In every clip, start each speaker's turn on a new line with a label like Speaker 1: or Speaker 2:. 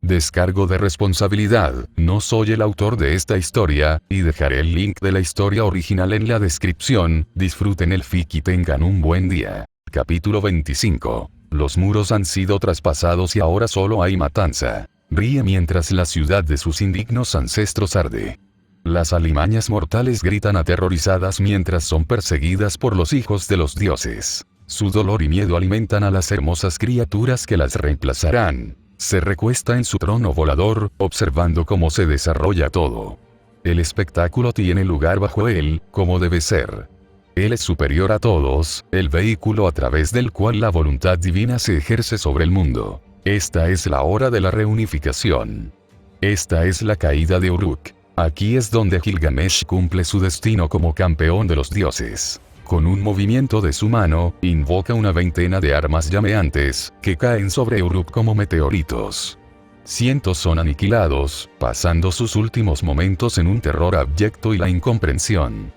Speaker 1: Descargo de responsabilidad, no soy el autor de esta historia, y dejaré el link de la historia original en la descripción. Disfruten el fic y tengan un buen día. Capítulo 25. Los muros han sido traspasados y ahora solo hay matanza. Ríe mientras la ciudad de sus indignos ancestros arde. Las alimañas mortales gritan aterrorizadas mientras son perseguidas por los hijos de los dioses. Su dolor y miedo alimentan a las hermosas criaturas que las reemplazarán. Se recuesta en su trono volador, observando cómo se desarrolla todo. El espectáculo tiene lugar bajo él, como debe ser. Él es superior a todos, el vehículo a través del cual la voluntad divina se ejerce sobre el mundo. Esta es la hora de la reunificación. Esta es la caída de Uruk. Aquí es donde Gilgamesh cumple su destino como campeón de los dioses. Con un movimiento de su mano, invoca una veintena de armas llameantes, que caen sobre Uruk como meteoritos. Cientos son aniquilados, pasando sus últimos momentos en un terror abyecto y la incomprensión.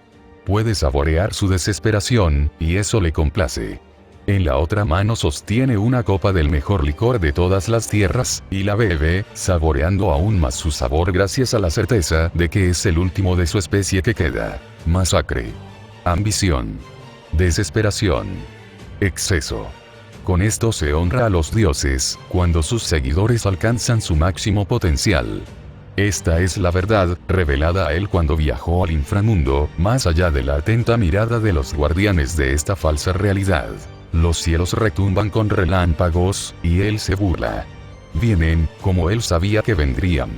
Speaker 1: Puede saborear su desesperación, y eso le complace. En la otra mano sostiene una copa del mejor licor de todas las tierras, y la bebe, saboreando aún más su sabor gracias a la certeza de que es el último de su especie que queda. Masacre. Ambición. Desesperación. Exceso. Con esto se honra a los dioses, cuando sus seguidores alcanzan su máximo potencial. Esta es la verdad, revelada a él cuando viajó al inframundo, más allá de la atenta mirada de los guardianes de esta falsa realidad. Los cielos retumban con relámpagos, y él se burla. Vienen, como él sabía que vendrían.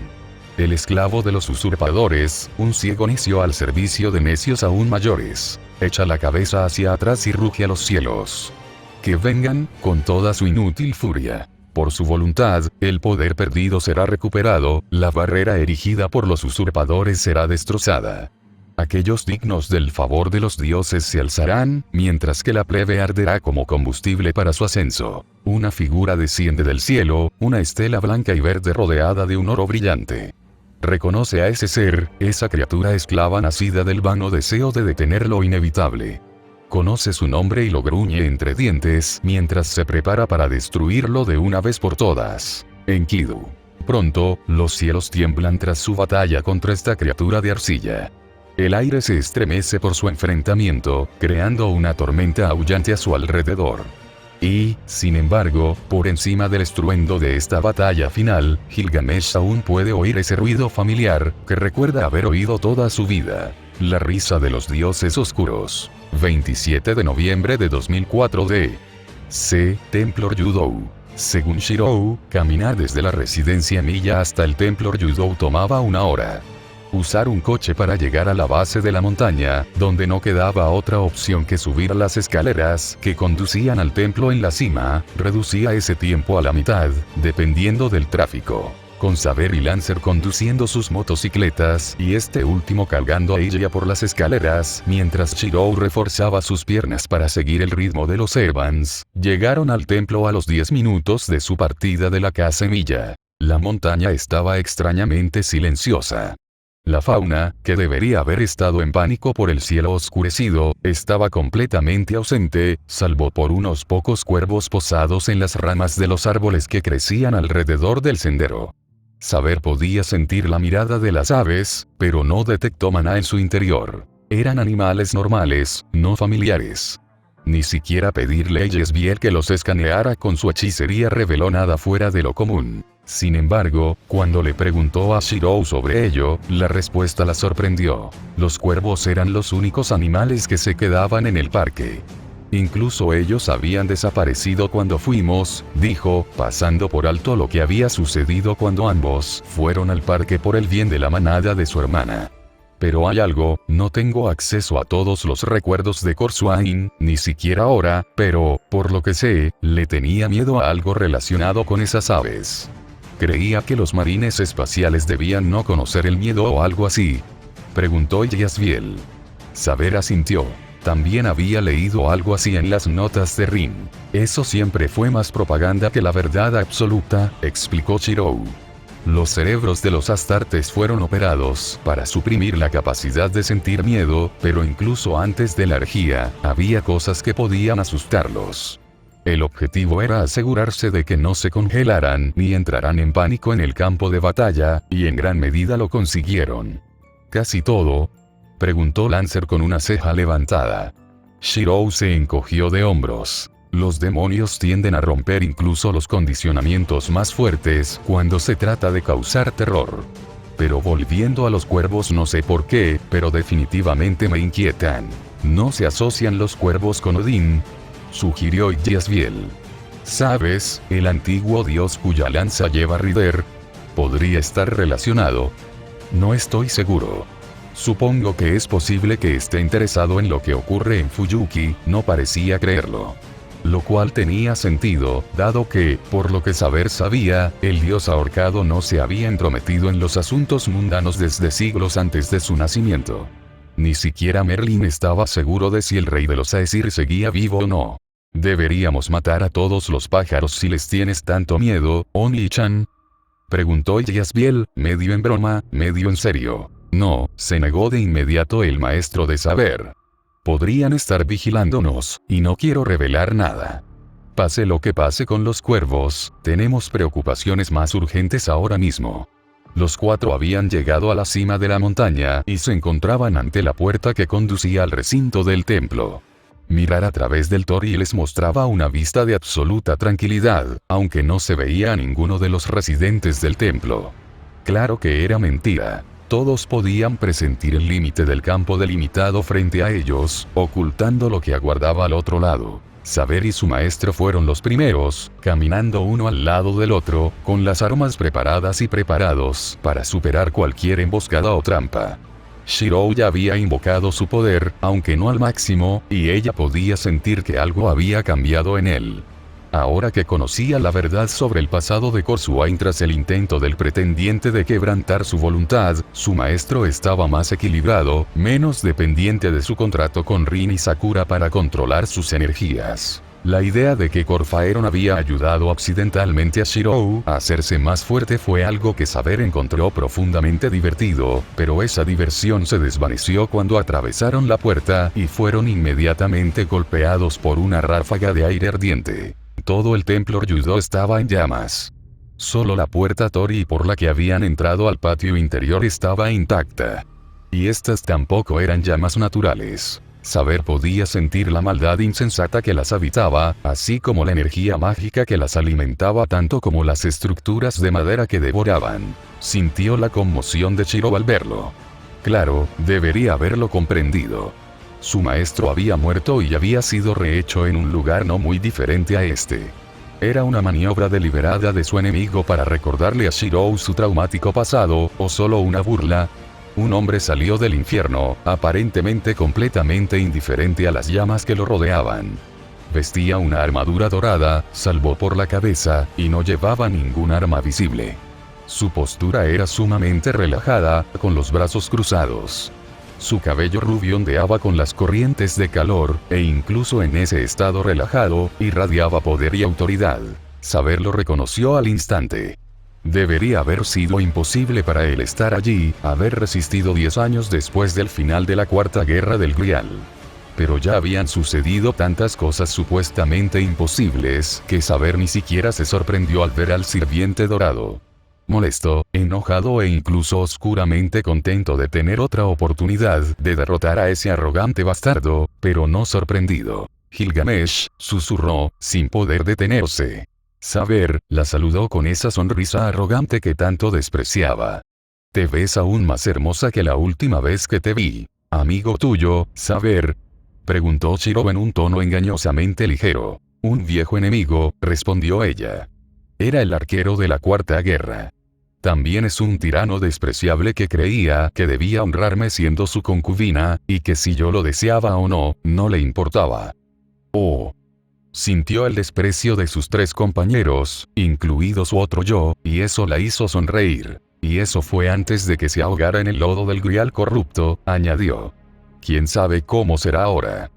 Speaker 1: El esclavo de los usurpadores, un ciego necio al servicio de necios aún mayores. Echa la cabeza hacia atrás y ruge a los cielos. Que vengan, con toda su inútil furia. Por su voluntad, el poder perdido será recuperado, la barrera erigida por los usurpadores será destrozada. Aquellos dignos del favor de los dioses se alzarán, mientras que la plebe arderá como combustible para su ascenso. Una figura desciende del cielo, una estela blanca y verde rodeada de un oro brillante. Reconoce a ese ser, esa criatura esclava nacida del vano deseo de detener lo inevitable. Conoce su nombre y lo gruñe entre dientes mientras se prepara para destruirlo de una vez por todas. Enkidu. Pronto, los cielos tiemblan tras su batalla contra esta criatura de arcilla. El aire se estremece por su enfrentamiento, creando una tormenta aullante a su alrededor. Y, sin embargo, por encima del estruendo de esta batalla final, Gilgamesh aún puede oír ese ruido familiar, que recuerda haber oído toda su vida. La risa de los dioses oscuros. 27 de noviembre de 2004 D.C. Templor Yudou. Según Shirou, caminar desde la residencia Milla hasta el Templor Yudou tomaba una hora. Usar un coche para llegar a la base de la montaña, donde no quedaba otra opción que subir las escaleras que conducían al templo en la cima, reducía ese tiempo a la mitad, dependiendo del tráfico. Con Saber y Lancer conduciendo sus motocicletas, y este último cargando a ella por las escaleras, mientras Shirou reforzaba sus piernas para seguir el ritmo de los Evans, llegaron al templo a los 10 minutos de su partida de la casa Milla. La montaña estaba extrañamente silenciosa. La fauna, que debería haber estado en pánico por el cielo oscurecido, estaba completamente ausente, salvo por unos pocos cuervos posados en las ramas de los árboles que crecían alrededor del sendero. Saber podía sentir la mirada de las aves, pero no detectó maná en su interior. Eran animales normales, no familiares. Ni siquiera pedirle a Yesbiel que los escaneara con su hechicería reveló nada fuera de lo común. Sin embargo, cuando le preguntó a Shirou sobre ello, la respuesta la sorprendió. Los cuervos eran los únicos animales que se quedaban en el parque. Incluso ellos habían desaparecido cuando fuimos, dijo, pasando por alto lo que había sucedido cuando ambos fueron al parque por el bien de la manada de su hermana. Pero hay algo, no tengo acceso a todos los recuerdos de Corsuain, ni siquiera ahora, pero, por lo que sé, le tenía miedo a algo relacionado con esas aves. Creía que los marines espaciales debían no conocer el miedo o algo así. Preguntó Yasbiel. Saber asintió. También había leído algo así en las notas de Rin. Eso siempre fue más propaganda que la verdad absoluta, explicó Shirou. Los cerebros de los astartes fueron operados para suprimir la capacidad de sentir miedo, pero incluso antes de la herejía, había cosas que podían asustarlos. El objetivo era asegurarse de que no se congelaran ni entraran en pánico en el campo de batalla, y en gran medida lo consiguieron. ¿Casi todo?, preguntó Lancer con una ceja levantada. Shirou se encogió de hombros. Los demonios tienden a romper incluso los condicionamientos más fuertes cuando se trata de causar terror. Pero volviendo a los cuervos, no sé por qué, pero definitivamente me inquietan. ¿No se asocian los cuervos con Odín?, sugirió Yasbiel. ¿Sabes, el antiguo dios cuya lanza lleva Rider? ¿Podría estar relacionado? No estoy seguro. Supongo que es posible que esté interesado en lo que ocurre en Fuyuki, no parecía creerlo. Lo cual tenía sentido, dado que, por lo que Saber sabía, el dios ahorcado no se había entrometido en los asuntos mundanos desde siglos antes de su nacimiento. Ni siquiera Merlin estaba seguro de si el rey de los Aesir seguía vivo o no. ¿Deberíamos matar a todos los pájaros si les tienes tanto miedo, Oni-chan?, preguntó Yasbiel, medio en broma, medio en serio. No, se negó de inmediato el maestro de Saber. Podrían estar vigilándonos, y no quiero revelar nada. Pase lo que pase con los cuervos, tenemos preocupaciones más urgentes ahora mismo. Los cuatro habían llegado a la cima de la montaña y se encontraban ante la puerta que conducía al recinto del templo. Mirar a través del Tori les mostraba una vista de absoluta tranquilidad, aunque no se veía a ninguno de los residentes del templo. Claro que era mentira. Todos podían presentir el límite del campo delimitado frente a ellos, ocultando lo que aguardaba al otro lado. Saber y su maestro fueron los primeros, caminando uno al lado del otro, con las armas preparadas y preparados para superar cualquier emboscada o trampa. Shirou ya había invocado su poder, aunque no al máximo, y ella podía sentir que algo había cambiado en él. Ahora que conocía la verdad sobre el pasado de Korsuain tras el intento del pretendiente de quebrantar su voluntad, su maestro estaba más equilibrado, menos dependiente de su contrato con Rin y Sakura para controlar sus energías. La idea de que Corfaeron había ayudado accidentalmente a Shirou a hacerse más fuerte fue algo que Saber encontró profundamente divertido, pero esa diversión se desvaneció cuando atravesaron la puerta y fueron inmediatamente golpeados por una ráfaga de aire ardiente. Todo el templo Ryudo estaba en llamas. Solo la puerta Tori por la que habían entrado al patio interior estaba intacta. Y estas tampoco eran llamas naturales. Saber podía sentir la maldad insensata que las habitaba, así como la energía mágica que las alimentaba tanto como las estructuras de madera que devoraban. Sintió la conmoción de Shirou al verlo. Claro, debería haberlo comprendido. Su maestro había muerto y había sido rehecho en un lugar no muy diferente a este. ¿Era una maniobra deliberada de su enemigo para recordarle a Shirou su traumático pasado, o solo una burla? Un hombre salió del infierno, aparentemente completamente indiferente a las llamas que lo rodeaban. Vestía una armadura dorada, salvo por la cabeza, y no llevaba ningún arma visible. Su postura era sumamente relajada, con los brazos cruzados. Su cabello rubio ondeaba con las corrientes de calor, e incluso en ese estado relajado, irradiaba poder y autoridad. Saber lo reconoció al instante. Debería haber sido imposible para él estar allí, haber resistido 10 años después del final de la Cuarta Guerra del Grial. Pero ya habían sucedido tantas cosas supuestamente imposibles, que Saber ni siquiera se sorprendió al ver al sirviente dorado. Molesto, enojado e incluso oscuramente contento de tener otra oportunidad de derrotar a ese arrogante bastardo, pero no sorprendido. Gilgamesh, susurró, sin poder detenerse. Saber, la saludó con esa sonrisa arrogante que tanto despreciaba. Te ves aún más hermosa que la última vez que te vi. ¿Amigo tuyo, Saber?, preguntó Shirou en un tono engañosamente ligero. Un viejo enemigo, respondió ella. Era el arquero de la Cuarta Guerra. También es un tirano despreciable que creía que debía honrarme siendo su concubina, y que si yo lo deseaba o no, no le importaba. Oh. Sintió el desprecio de sus 3 compañeros, incluido su otro yo, y eso la hizo sonreír. Y eso fue antes de que se ahogara en el lodo del Grial corrupto, añadió. ¿Quién sabe cómo será ahora?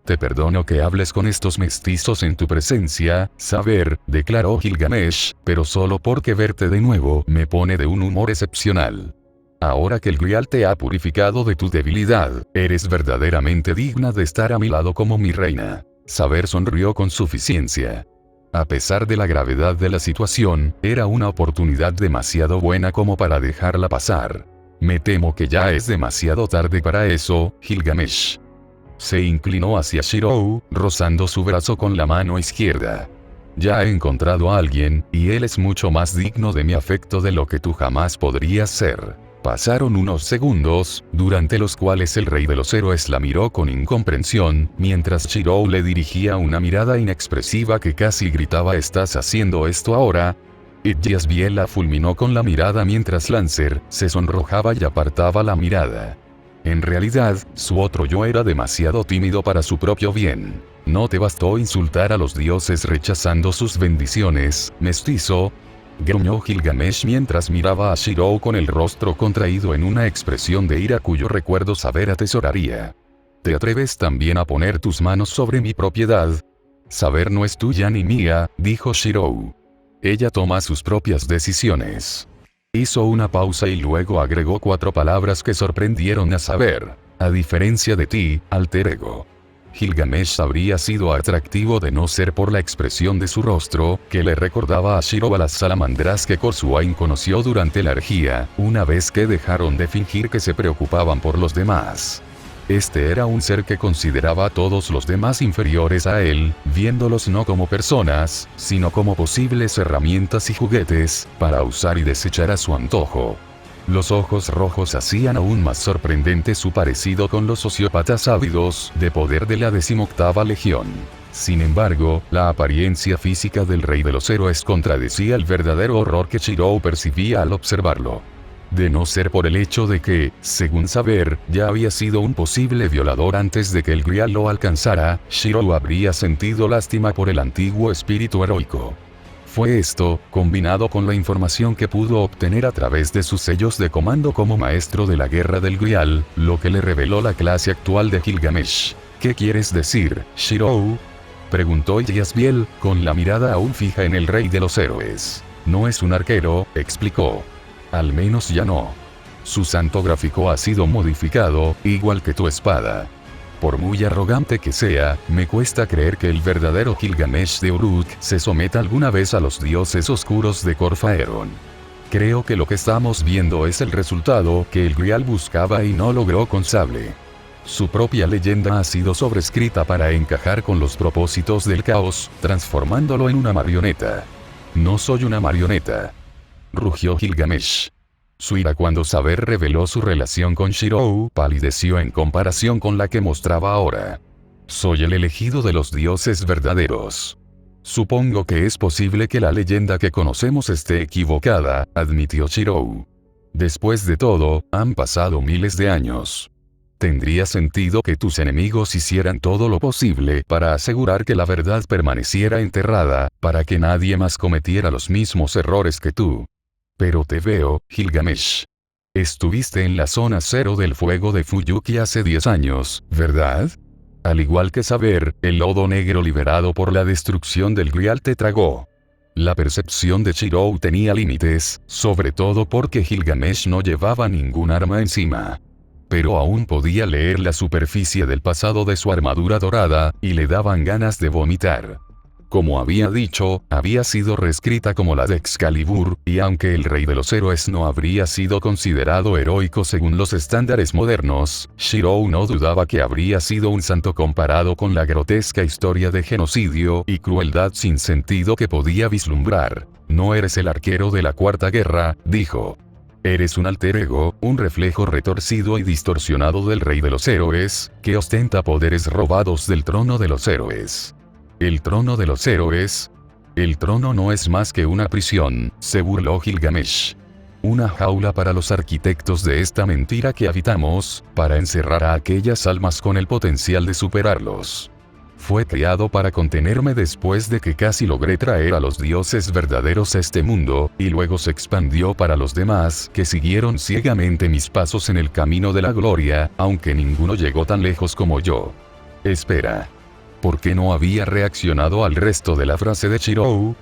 Speaker 1: Te perdono que hables con estos mestizos en tu presencia, Saber, declaró Gilgamesh, pero solo porque verte de nuevo me pone de un humor excepcional. Ahora que el Grial te ha purificado de tu debilidad, eres verdaderamente digna de estar a mi lado como mi reina. Saber sonrió con suficiencia. A pesar de la gravedad de la situación, era una oportunidad demasiado buena como para dejarla pasar. Me temo que ya es demasiado tarde para eso, Gilgamesh. Se inclinó hacia Shirou, rozando su brazo con la mano izquierda. Ya he encontrado a alguien, y él es mucho más digno de mi afecto de lo que tú jamás podrías ser. Pasaron unos segundos, durante los cuales el rey de los héroes la miró con incomprensión, mientras Shirou le dirigía una mirada inexpresiva que casi gritaba ¿estás haciendo esto ahora? Y Jasbiel la fulminó con la mirada mientras Lancer se sonrojaba y apartaba la mirada. En realidad, su otro yo era demasiado tímido para su propio bien. ¿No te bastó insultar a los dioses rechazando sus bendiciones, mestizo? Gruñó Gilgamesh mientras miraba a Shirou con el rostro contraído en una expresión de ira cuyo recuerdo saber atesoraría. ¿Te atreves también a poner tus manos sobre mi propiedad? Saber no es tuya ni mía, dijo Shirou. Ella toma sus propias decisiones. Hizo una pausa y luego agregó 4 palabras que sorprendieron a Saber. A diferencia de ti, alter ego. Gilgamesh habría sido atractivo de no ser por la expresión de su rostro, que le recordaba a Shirou a las salamandras que Korsuain conoció durante la orgía, una vez que dejaron de fingir que se preocupaban por los demás. Este era un ser que consideraba a todos los demás inferiores a él, viéndolos no como personas, sino como posibles herramientas y juguetes, para usar y desechar a su antojo. Los ojos rojos hacían aún más sorprendente su parecido con los sociópatas ávidos de poder de la 18ª Legión. Sin embargo, la apariencia física del rey de los héroes contradecía el verdadero horror que Shirou percibía al observarlo. De no ser por el hecho de que, según Saber, ya había sido un posible violador antes de que el Grial lo alcanzara, Shirou habría sentido lástima por el antiguo espíritu heroico. Fue esto, combinado con la información que pudo obtener a través de sus sellos de comando como maestro de la guerra del Grial, lo que le reveló la clase actual de Gilgamesh. ¿Qué quieres decir, Shirou? Preguntó Jasbiel, con la mirada aún fija en el rey de los héroes. No es un arquero, explicó. Al menos ya no. Su santo gráfico ha sido modificado, igual que tu espada. Por muy arrogante que sea, me cuesta creer que el verdadero Gilgamesh de Uruk se someta alguna vez a los dioses oscuros de Corfaeron. Creo que lo que estamos viendo es el resultado que el Grial buscaba y no logró con Sable. Su propia leyenda ha sido sobrescrita para encajar con los propósitos del caos, transformándolo en una marioneta. No soy una marioneta. Rugió Gilgamesh. Su ira cuando Saber reveló su relación con Shirou palideció en comparación con la que mostraba ahora. Soy el elegido de los dioses verdaderos. Supongo que es posible que la leyenda que conocemos esté equivocada, admitió Shirou. Después de todo, han pasado miles de años. Tendría sentido que tus enemigos hicieran todo lo posible para asegurar que la verdad permaneciera enterrada, para que nadie más cometiera los mismos errores que tú. Pero te veo, Gilgamesh. Estuviste en la zona cero del fuego de Fuyuki hace 10 años, ¿verdad? Al igual que Saber, el lodo negro liberado por la destrucción del Grial te tragó. La percepción de Shirou tenía límites, sobre todo porque Gilgamesh no llevaba ningún arma encima. Pero aún podía leer la superficie del pasado de su armadura dorada, y le daban ganas de vomitar. Como había dicho, había sido reescrita como la de Excalibur, y aunque el rey de los héroes no habría sido considerado heroico según los estándares modernos, Shirou no dudaba que habría sido un santo comparado con la grotesca historia de genocidio y crueldad sin sentido que podía vislumbrar. No eres el arquero de la Cuarta Guerra, dijo. Eres un alter ego, un reflejo retorcido y distorsionado del rey de los héroes, que ostenta poderes robados del trono de los héroes. ¿El trono de los héroes? El trono no es más que una prisión, se burló Gilgamesh. Una jaula para los arquitectos de esta mentira que habitamos, para encerrar a aquellas almas con el potencial de superarlos. Fue creado para contenerme después de que casi logré traer a los dioses verdaderos a este mundo, y luego se expandió para los demás que siguieron ciegamente mis pasos en el camino de la gloria, aunque ninguno llegó tan lejos como yo. Espera. ¿Por qué no había reaccionado al resto de la frase de Shirou?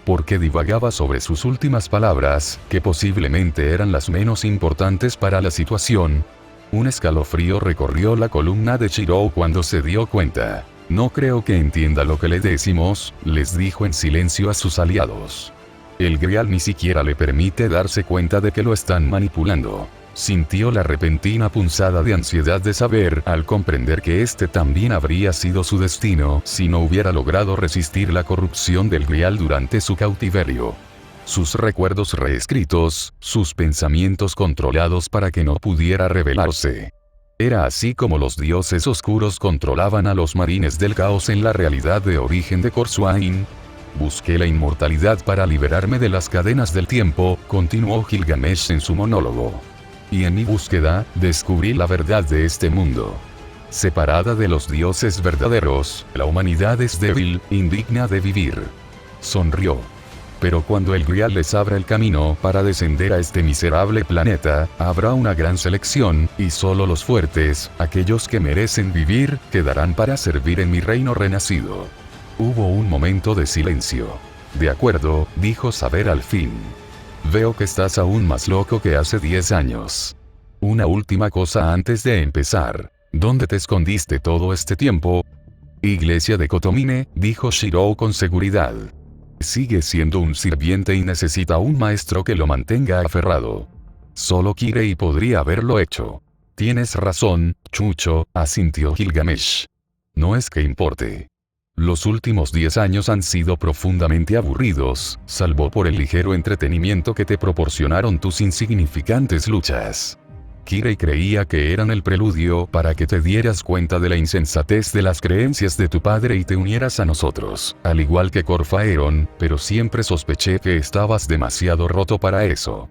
Speaker 1: Porque divagaba sobre sus últimas palabras, que posiblemente eran las menos importantes para la situación. Un escalofrío recorrió la columna de Shirou cuando se dio cuenta. No creo que entienda lo que le decimos, les dijo en silencio a sus aliados. El Grial ni siquiera le permite darse cuenta de que lo están manipulando. Sintió la repentina punzada de ansiedad de saber al comprender que este también habría sido su destino si no hubiera logrado resistir la corrupción del Grial durante su cautiverio. Sus recuerdos reescritos, sus pensamientos controlados para que no pudiera rebelarse. Era así como los dioses oscuros controlaban a los marines del caos en la realidad de origen de Corswain. Busqué la inmortalidad para liberarme de las cadenas del tiempo, continuó Gilgamesh en su monólogo. Y en mi búsqueda, descubrí la verdad de este mundo. Separada de los dioses verdaderos, la humanidad es débil, indigna de vivir. Sonrió. Pero cuando el Grial les abra el camino para descender a este miserable planeta, habrá una gran selección, y solo los fuertes, aquellos que merecen vivir, quedarán para servir en mi reino renacido. Hubo un momento de silencio. De acuerdo, dijo Saber al fin. Veo que estás aún más loco que hace 10 años. Una última cosa antes de empezar. ¿Dónde te escondiste todo este tiempo? Iglesia de Kotomine, dijo Shirou con seguridad. Sigue siendo un sirviente y necesita un maestro que lo mantenga aferrado. Solo Kirei podría haberlo hecho. Tienes razón, Chucho, asintió Gilgamesh. No es que importe. Los últimos 10 años han sido profundamente aburridos, salvo por el ligero entretenimiento que te proporcionaron tus insignificantes luchas. Kirei creía que eran el preludio para que te dieras cuenta de la insensatez de las creencias de tu padre y te unieras a nosotros, al igual que Corfaeron, pero siempre sospeché que estabas demasiado roto para eso.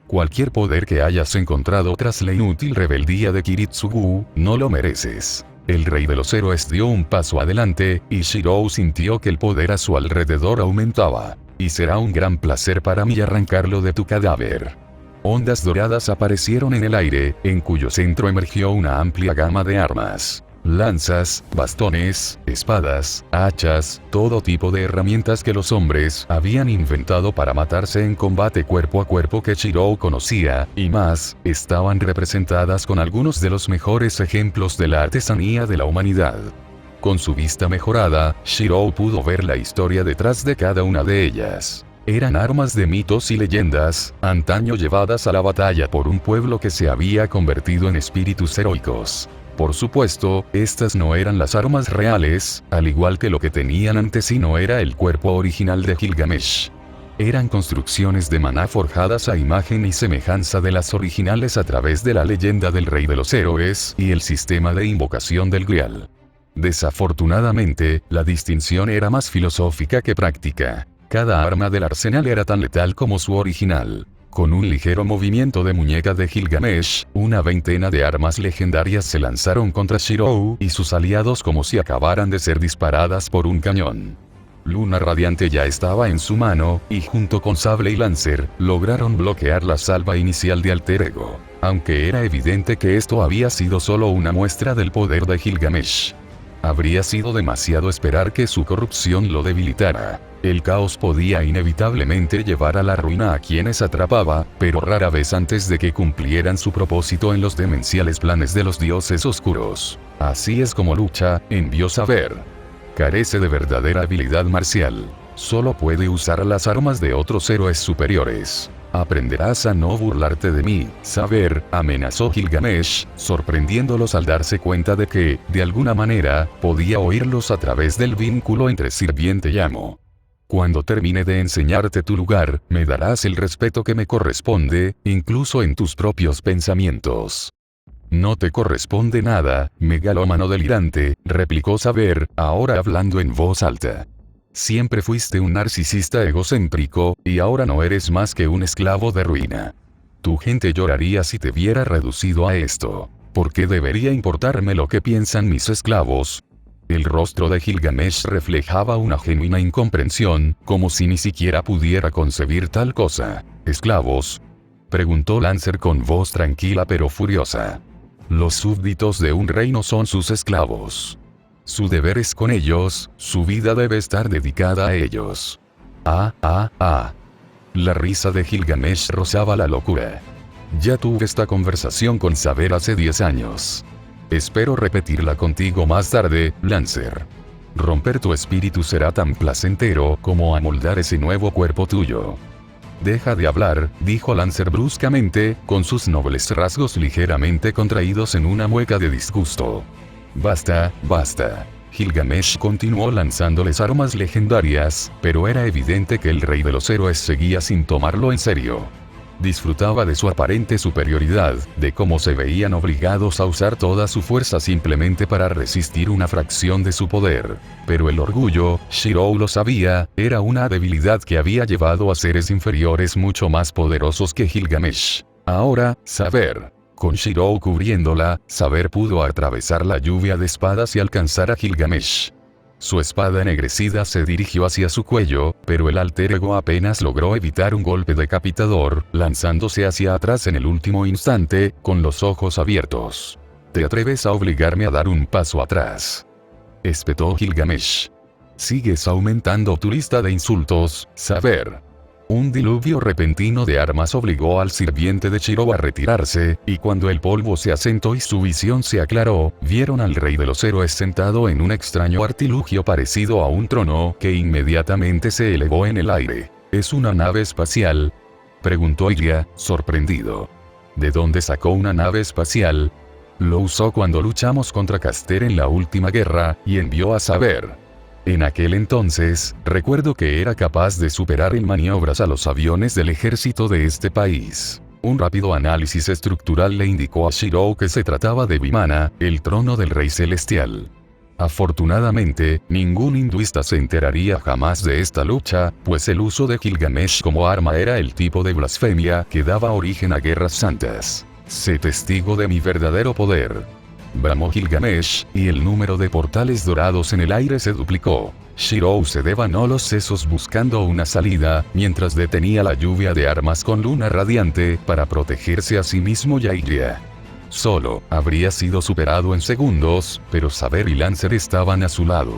Speaker 1: Cualquier poder que hayas encontrado tras la inútil rebeldía de Kiritsugu, no lo mereces. El rey de los héroes dio un paso adelante, y Shirou sintió que el poder a su alrededor aumentaba. Y será un gran placer para mí arrancarlo de tu cadáver. Ondas doradas aparecieron en el aire, en cuyo centro emergió una amplia gama de armas. Lanzas, bastones, espadas, hachas, todo tipo de herramientas que los hombres habían inventado para matarse en combate cuerpo a cuerpo que Shirou conocía, y más, estaban representadas con algunos de los mejores ejemplos de la artesanía de la humanidad. Con su vista mejorada, Shirou pudo ver la historia detrás de cada una de ellas. Eran armas de mitos y leyendas, antaño llevadas a la batalla por un pueblo que se había convertido en espíritus heroicos. Por supuesto, estas no eran las armas reales, al igual que lo que tenían ante sí no era el cuerpo original de Gilgamesh. Eran construcciones de maná forjadas a imagen y semejanza de las originales a través de la leyenda del rey de los héroes y el sistema de invocación del Grial. Desafortunadamente, la distinción era más filosófica que práctica. Cada arma del arsenal era tan letal como su original. Con un ligero movimiento de muñeca de Gilgamesh, una veintena de armas legendarias se lanzaron contra Shirou y sus aliados como si acabaran de ser disparadas por un cañón. Luna Radiante ya estaba en su mano, y junto con Sable y Lancer, lograron bloquear la salva inicial de Alter Ego. Aunque era evidente que esto había sido solo una muestra del poder de Gilgamesh. Habría sido demasiado esperar que su corrupción lo debilitara. El caos podía inevitablemente llevar a la ruina a quienes atrapaba, pero rara vez antes de que cumplieran su propósito en los demenciales planes de los dioses oscuros. Así es como lucha, envió Saber. Carece de verdadera habilidad marcial. Solo puede usar las armas de otros héroes superiores. Aprenderás a no burlarte de mí, Saber, amenazó Gilgamesh, sorprendiéndolos al darse cuenta de que, de alguna manera, podía oírlos a través del vínculo entre sirviente y amo. Cuando termine de enseñarte tu lugar, me darás el respeto que me corresponde, incluso en tus propios pensamientos. No te corresponde nada, megalómano delirante, replicó Saber, ahora hablando en voz alta. Siempre fuiste un narcisista egocéntrico, y ahora no eres más que un esclavo de ruina. Tu gente lloraría si te viera reducido a esto. ¿Por qué debería importarme lo que piensan mis esclavos? El rostro de Gilgamesh reflejaba una genuina incomprensión, como si ni siquiera pudiera concebir tal cosa. ¿Esclavos?, preguntó Lancer con voz tranquila pero furiosa. Los súbditos de un reino son sus esclavos. Su deber es con ellos, su vida debe estar dedicada a ellos. La risa de Gilgamesh rozaba la locura. Ya tuve esta conversación con Saber hace 10 años. Espero repetirla contigo más tarde, Lancer. Romper tu espíritu será tan placentero como amoldar ese nuevo cuerpo tuyo. Deja de hablar, dijo Lancer bruscamente, con sus nobles rasgos ligeramente contraídos en una mueca de disgusto. Basta, basta. Gilgamesh continuó lanzándoles armas legendarias, pero era evidente que el rey de los héroes seguía sin tomarlo en serio. Disfrutaba de su aparente superioridad, de cómo se veían obligados a usar toda su fuerza simplemente para resistir una fracción de su poder. Pero el orgullo, Shirou lo sabía, era una debilidad que había llevado a seres inferiores mucho más poderosos que Gilgamesh. Ahora, saber. Con Shirou cubriéndola, saber pudo atravesar la lluvia de espadas y alcanzar a Gilgamesh. Su espada ennegrecida se dirigió hacia su cuello, pero el alter ego apenas logró evitar un golpe decapitador, lanzándose hacia atrás en el último instante, con los ojos abiertos. ¿Te atreves a obligarme a dar un paso atrás?, espetó Gilgamesh. Sigues aumentando tu lista de insultos, saber. Un diluvio repentino de armas obligó al sirviente de Shirou a retirarse, y cuando el polvo se asentó y su visión se aclaró, vieron al rey de los héroes sentado en un extraño artilugio parecido a un trono que inmediatamente se elevó en el aire. ¿Es una nave espacial?, preguntó Ilya, sorprendido. ¿De dónde sacó una nave espacial? Lo usó cuando luchamos contra Caster en la última guerra, y envió a saber. En aquel entonces, recuerdo que era capaz de superar en maniobras a los aviones del ejército de este país. Un rápido análisis estructural le indicó a Shirou que se trataba de Vimana, el trono del rey celestial. Afortunadamente, ningún hinduista se enteraría jamás de esta lucha, pues el uso de Gilgamesh como arma era el tipo de blasfemia que daba origen a guerras santas. Sé testigo de mi verdadero poder, bramó Gilgamesh, y el número de portales dorados en el aire se duplicó. Shirou se devanó los sesos buscando una salida, mientras detenía la lluvia de armas con luna radiante, para protegerse a sí mismo y a Ilya. Solo, habría sido superado en segundos, pero Saber y Lancer estaban a su lado.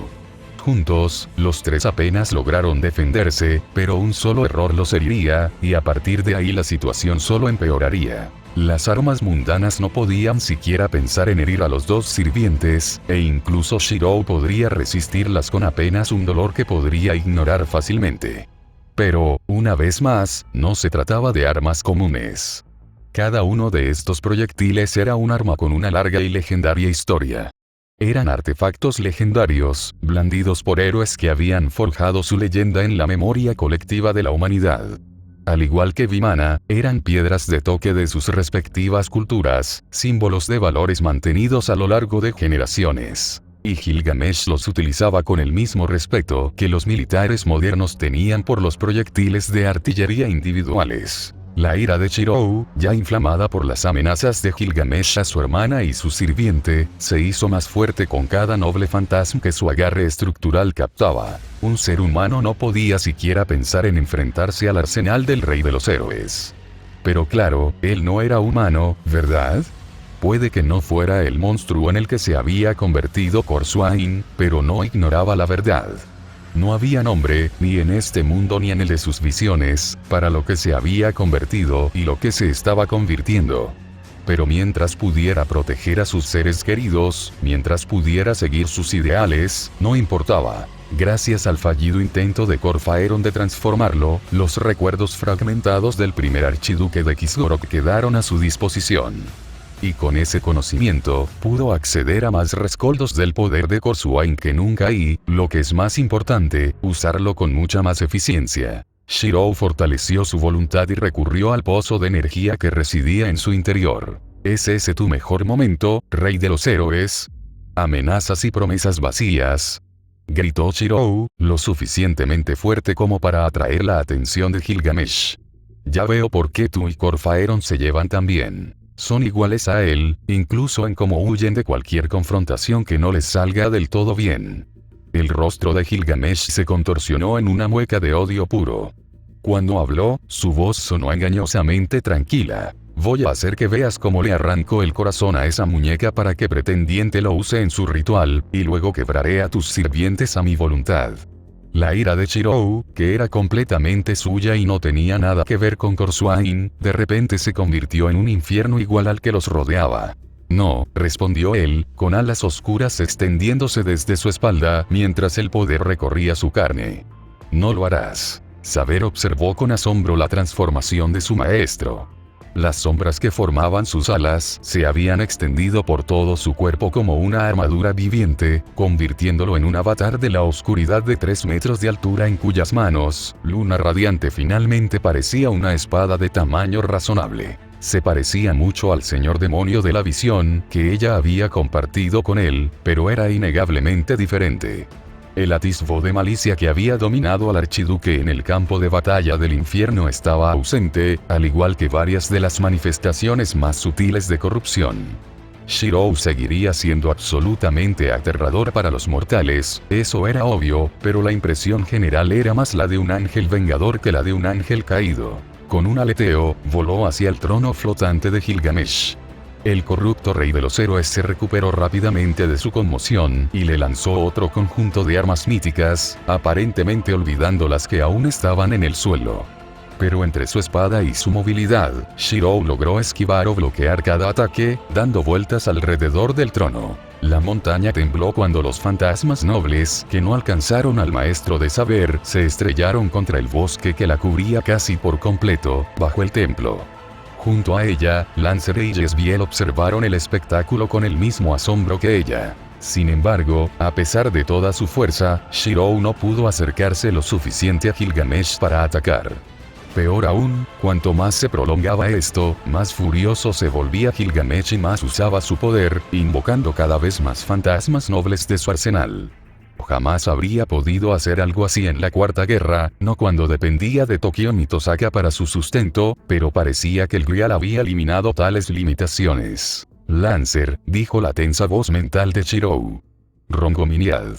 Speaker 1: Juntos, los tres apenas lograron defenderse, pero un solo error los heriría, y a partir de ahí la situación solo empeoraría. Las armas mundanas no podían siquiera pensar en herir a los dos sirvientes, e incluso Shirou podría resistirlas con apenas un dolor que podría ignorar fácilmente. Pero, una vez más, no se trataba de armas comunes. Cada uno de estos proyectiles era un arma con una larga y legendaria historia. Eran artefactos legendarios, blandidos por héroes que habían forjado su leyenda en la memoria colectiva de la humanidad. Al igual que Vimana, eran piedras de toque de sus respectivas culturas, símbolos de valores mantenidos a lo largo de generaciones. Y Gilgamesh los utilizaba con el mismo respeto que los militares modernos tenían por los proyectiles de artillería individuales. La ira de Shirou, ya inflamada por las amenazas de Gilgamesh a su hermana y su sirviente, se hizo más fuerte con cada noble fantasma que su agarre estructural captaba. Un ser humano no podía siquiera pensar en enfrentarse al arsenal del rey de los héroes. Pero claro, él no era humano, ¿verdad? Puede que no fuera el monstruo en el que se había convertido Corsuain, pero no ignoraba la verdad. No había nombre, ni en este mundo ni en el de sus visiones, para lo que se había convertido y lo que se estaba convirtiendo. Pero mientras pudiera proteger a sus seres queridos, mientras pudiera seguir sus ideales, no importaba. Gracias al fallido intento de Corfaeron de transformarlo, los recuerdos fragmentados del primer archiduque de Kisgorok quedaron a su disposición. Y con ese conocimiento, pudo acceder a más rescoldos del poder de Corsuain que nunca y, lo que es más importante, usarlo con mucha más eficiencia. Shirou fortaleció su voluntad y recurrió al pozo de energía que residía en su interior. ¿Es ese tu mejor momento, rey de los héroes? ¿Amenazas y promesas vacías?, gritó Shirou, lo suficientemente fuerte como para atraer la atención de Gilgamesh. Ya veo por qué tú y Corfaeron se llevan tan bien. Son iguales a él, incluso en cómo huyen de cualquier confrontación que no les salga del todo bien. El rostro de Gilgamesh se contorsionó en una mueca de odio puro. Cuando habló, su voz sonó engañosamente tranquila. Voy a hacer que veas cómo le arranco el corazón a esa muñeca para que pretendiente lo use en su ritual, y luego quebraré a tus sirvientes a mi voluntad. La ira de Shirou, que era completamente suya y no tenía nada que ver con Corsuain, de repente se convirtió en un infierno igual al que los rodeaba. No, respondió él, con alas oscuras extendiéndose desde su espalda mientras el poder recorría su carne. No lo harás. Saber observó con asombro la transformación de su maestro. Las sombras que formaban sus alas se habían extendido por todo su cuerpo como una armadura viviente, convirtiéndolo en un avatar de la oscuridad de 3 metros de altura en cuyas manos, luna radiante finalmente parecía una espada de tamaño razonable. Se parecía mucho al señor demonio de la visión que ella había compartido con él, pero era innegablemente diferente. El atisbo de malicia que había dominado al archiduque en el campo de batalla del infierno estaba ausente, al igual que varias de las manifestaciones más sutiles de corrupción. Shirou seguiría siendo absolutamente aterrador para los mortales, eso era obvio, pero la impresión general era más la de un ángel vengador que la de un ángel caído. Con un aleteo, voló hacia el trono flotante de Gilgamesh. El corrupto rey de los héroes se recuperó rápidamente de su conmoción y le lanzó otro conjunto de armas míticas, aparentemente olvidando las que aún estaban en el suelo. Pero entre su espada y su movilidad, Shirou logró esquivar o bloquear cada ataque, dando vueltas alrededor del trono. La montaña tembló cuando los fantasmas nobles, que no alcanzaron al maestro de saber, se estrellaron contra el bosque que la cubría casi por completo, bajo el templo. Junto a ella, Lancer y Jezbiel observaron el espectáculo con el mismo asombro que ella. Sin embargo, a pesar de toda su fuerza, Shirou no pudo acercarse lo suficiente a Gilgamesh para atacar. Peor aún, cuanto más se prolongaba esto, más furioso se volvía Gilgamesh y más usaba su poder, invocando cada vez más fantasmas nobles de su arsenal. Jamás habría podido hacer algo así en la Cuarta Guerra, no cuando dependía de Tokio ni Tosaka para su sustento, pero parecía que el Grial había eliminado tales limitaciones. Lancer, dijo la tensa voz mental de Shirou. Rongominiad.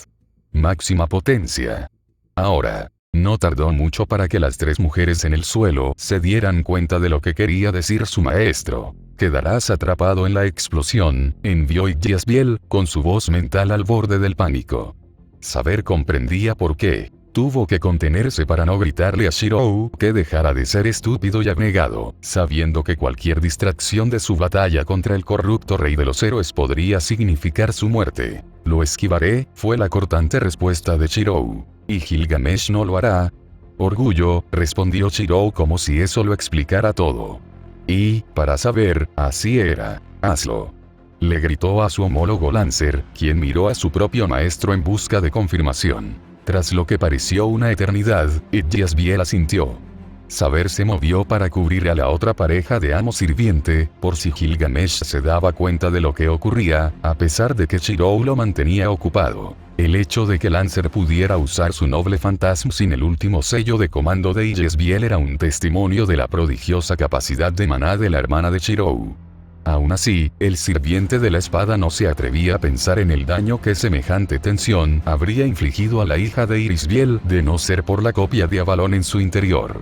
Speaker 1: Máxima potencia. Ahora. No tardó mucho para que las 3 mujeres en el suelo se dieran cuenta de lo que quería decir su maestro. Quedarás atrapado en la explosión, envió Jezbiel, con su voz mental al borde del pánico. Saber comprendía por qué. Tuvo que contenerse para no gritarle a Shirou que dejara de ser estúpido y abnegado, sabiendo que cualquier distracción de su batalla contra el corrupto rey de los héroes podría significar su muerte. Lo esquivaré, fue la cortante respuesta de Shirou. ¿Y Gilgamesh no lo hará? Orgullo, respondió Shirou como si eso lo explicara todo. Y, para saber, así era. Hazlo. Le gritó a su homólogo Lancer, quien miró a su propio maestro en busca de confirmación. Tras lo que pareció una eternidad, Jezbiel asintió. Saber se movió para cubrir a la otra pareja de amo sirviente, por si Gilgamesh se daba cuenta de lo que ocurría, a pesar de que Shirou lo mantenía ocupado. El hecho de que Lancer pudiera usar su noble fantasma sin el último sello de comando de Jezbiel era un testimonio de la prodigiosa capacidad de maná de la hermana de Shirou. Aún así, el sirviente de la espada no se atrevía a pensar en el daño que semejante tensión habría infligido a la hija de Irisbiel de no ser por la copia de Avalon en su interior.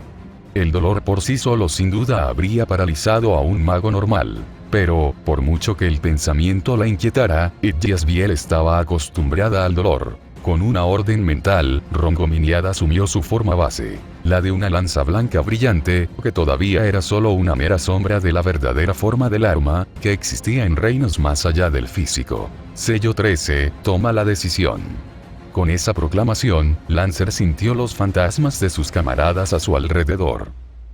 Speaker 1: El dolor por sí solo sin duda habría paralizado a un mago normal. Pero, por mucho que el pensamiento la inquietara, Jezbiel estaba acostumbrada al dolor. Con una orden mental, Rongominiad asumió su forma base, la de una lanza blanca brillante, que todavía era solo una mera sombra de la verdadera forma del arma, que existía en reinos más allá del físico. Sello 13, toma la decisión. Con esa proclamación, Lancer sintió los fantasmas de sus camaradas a su alrededor.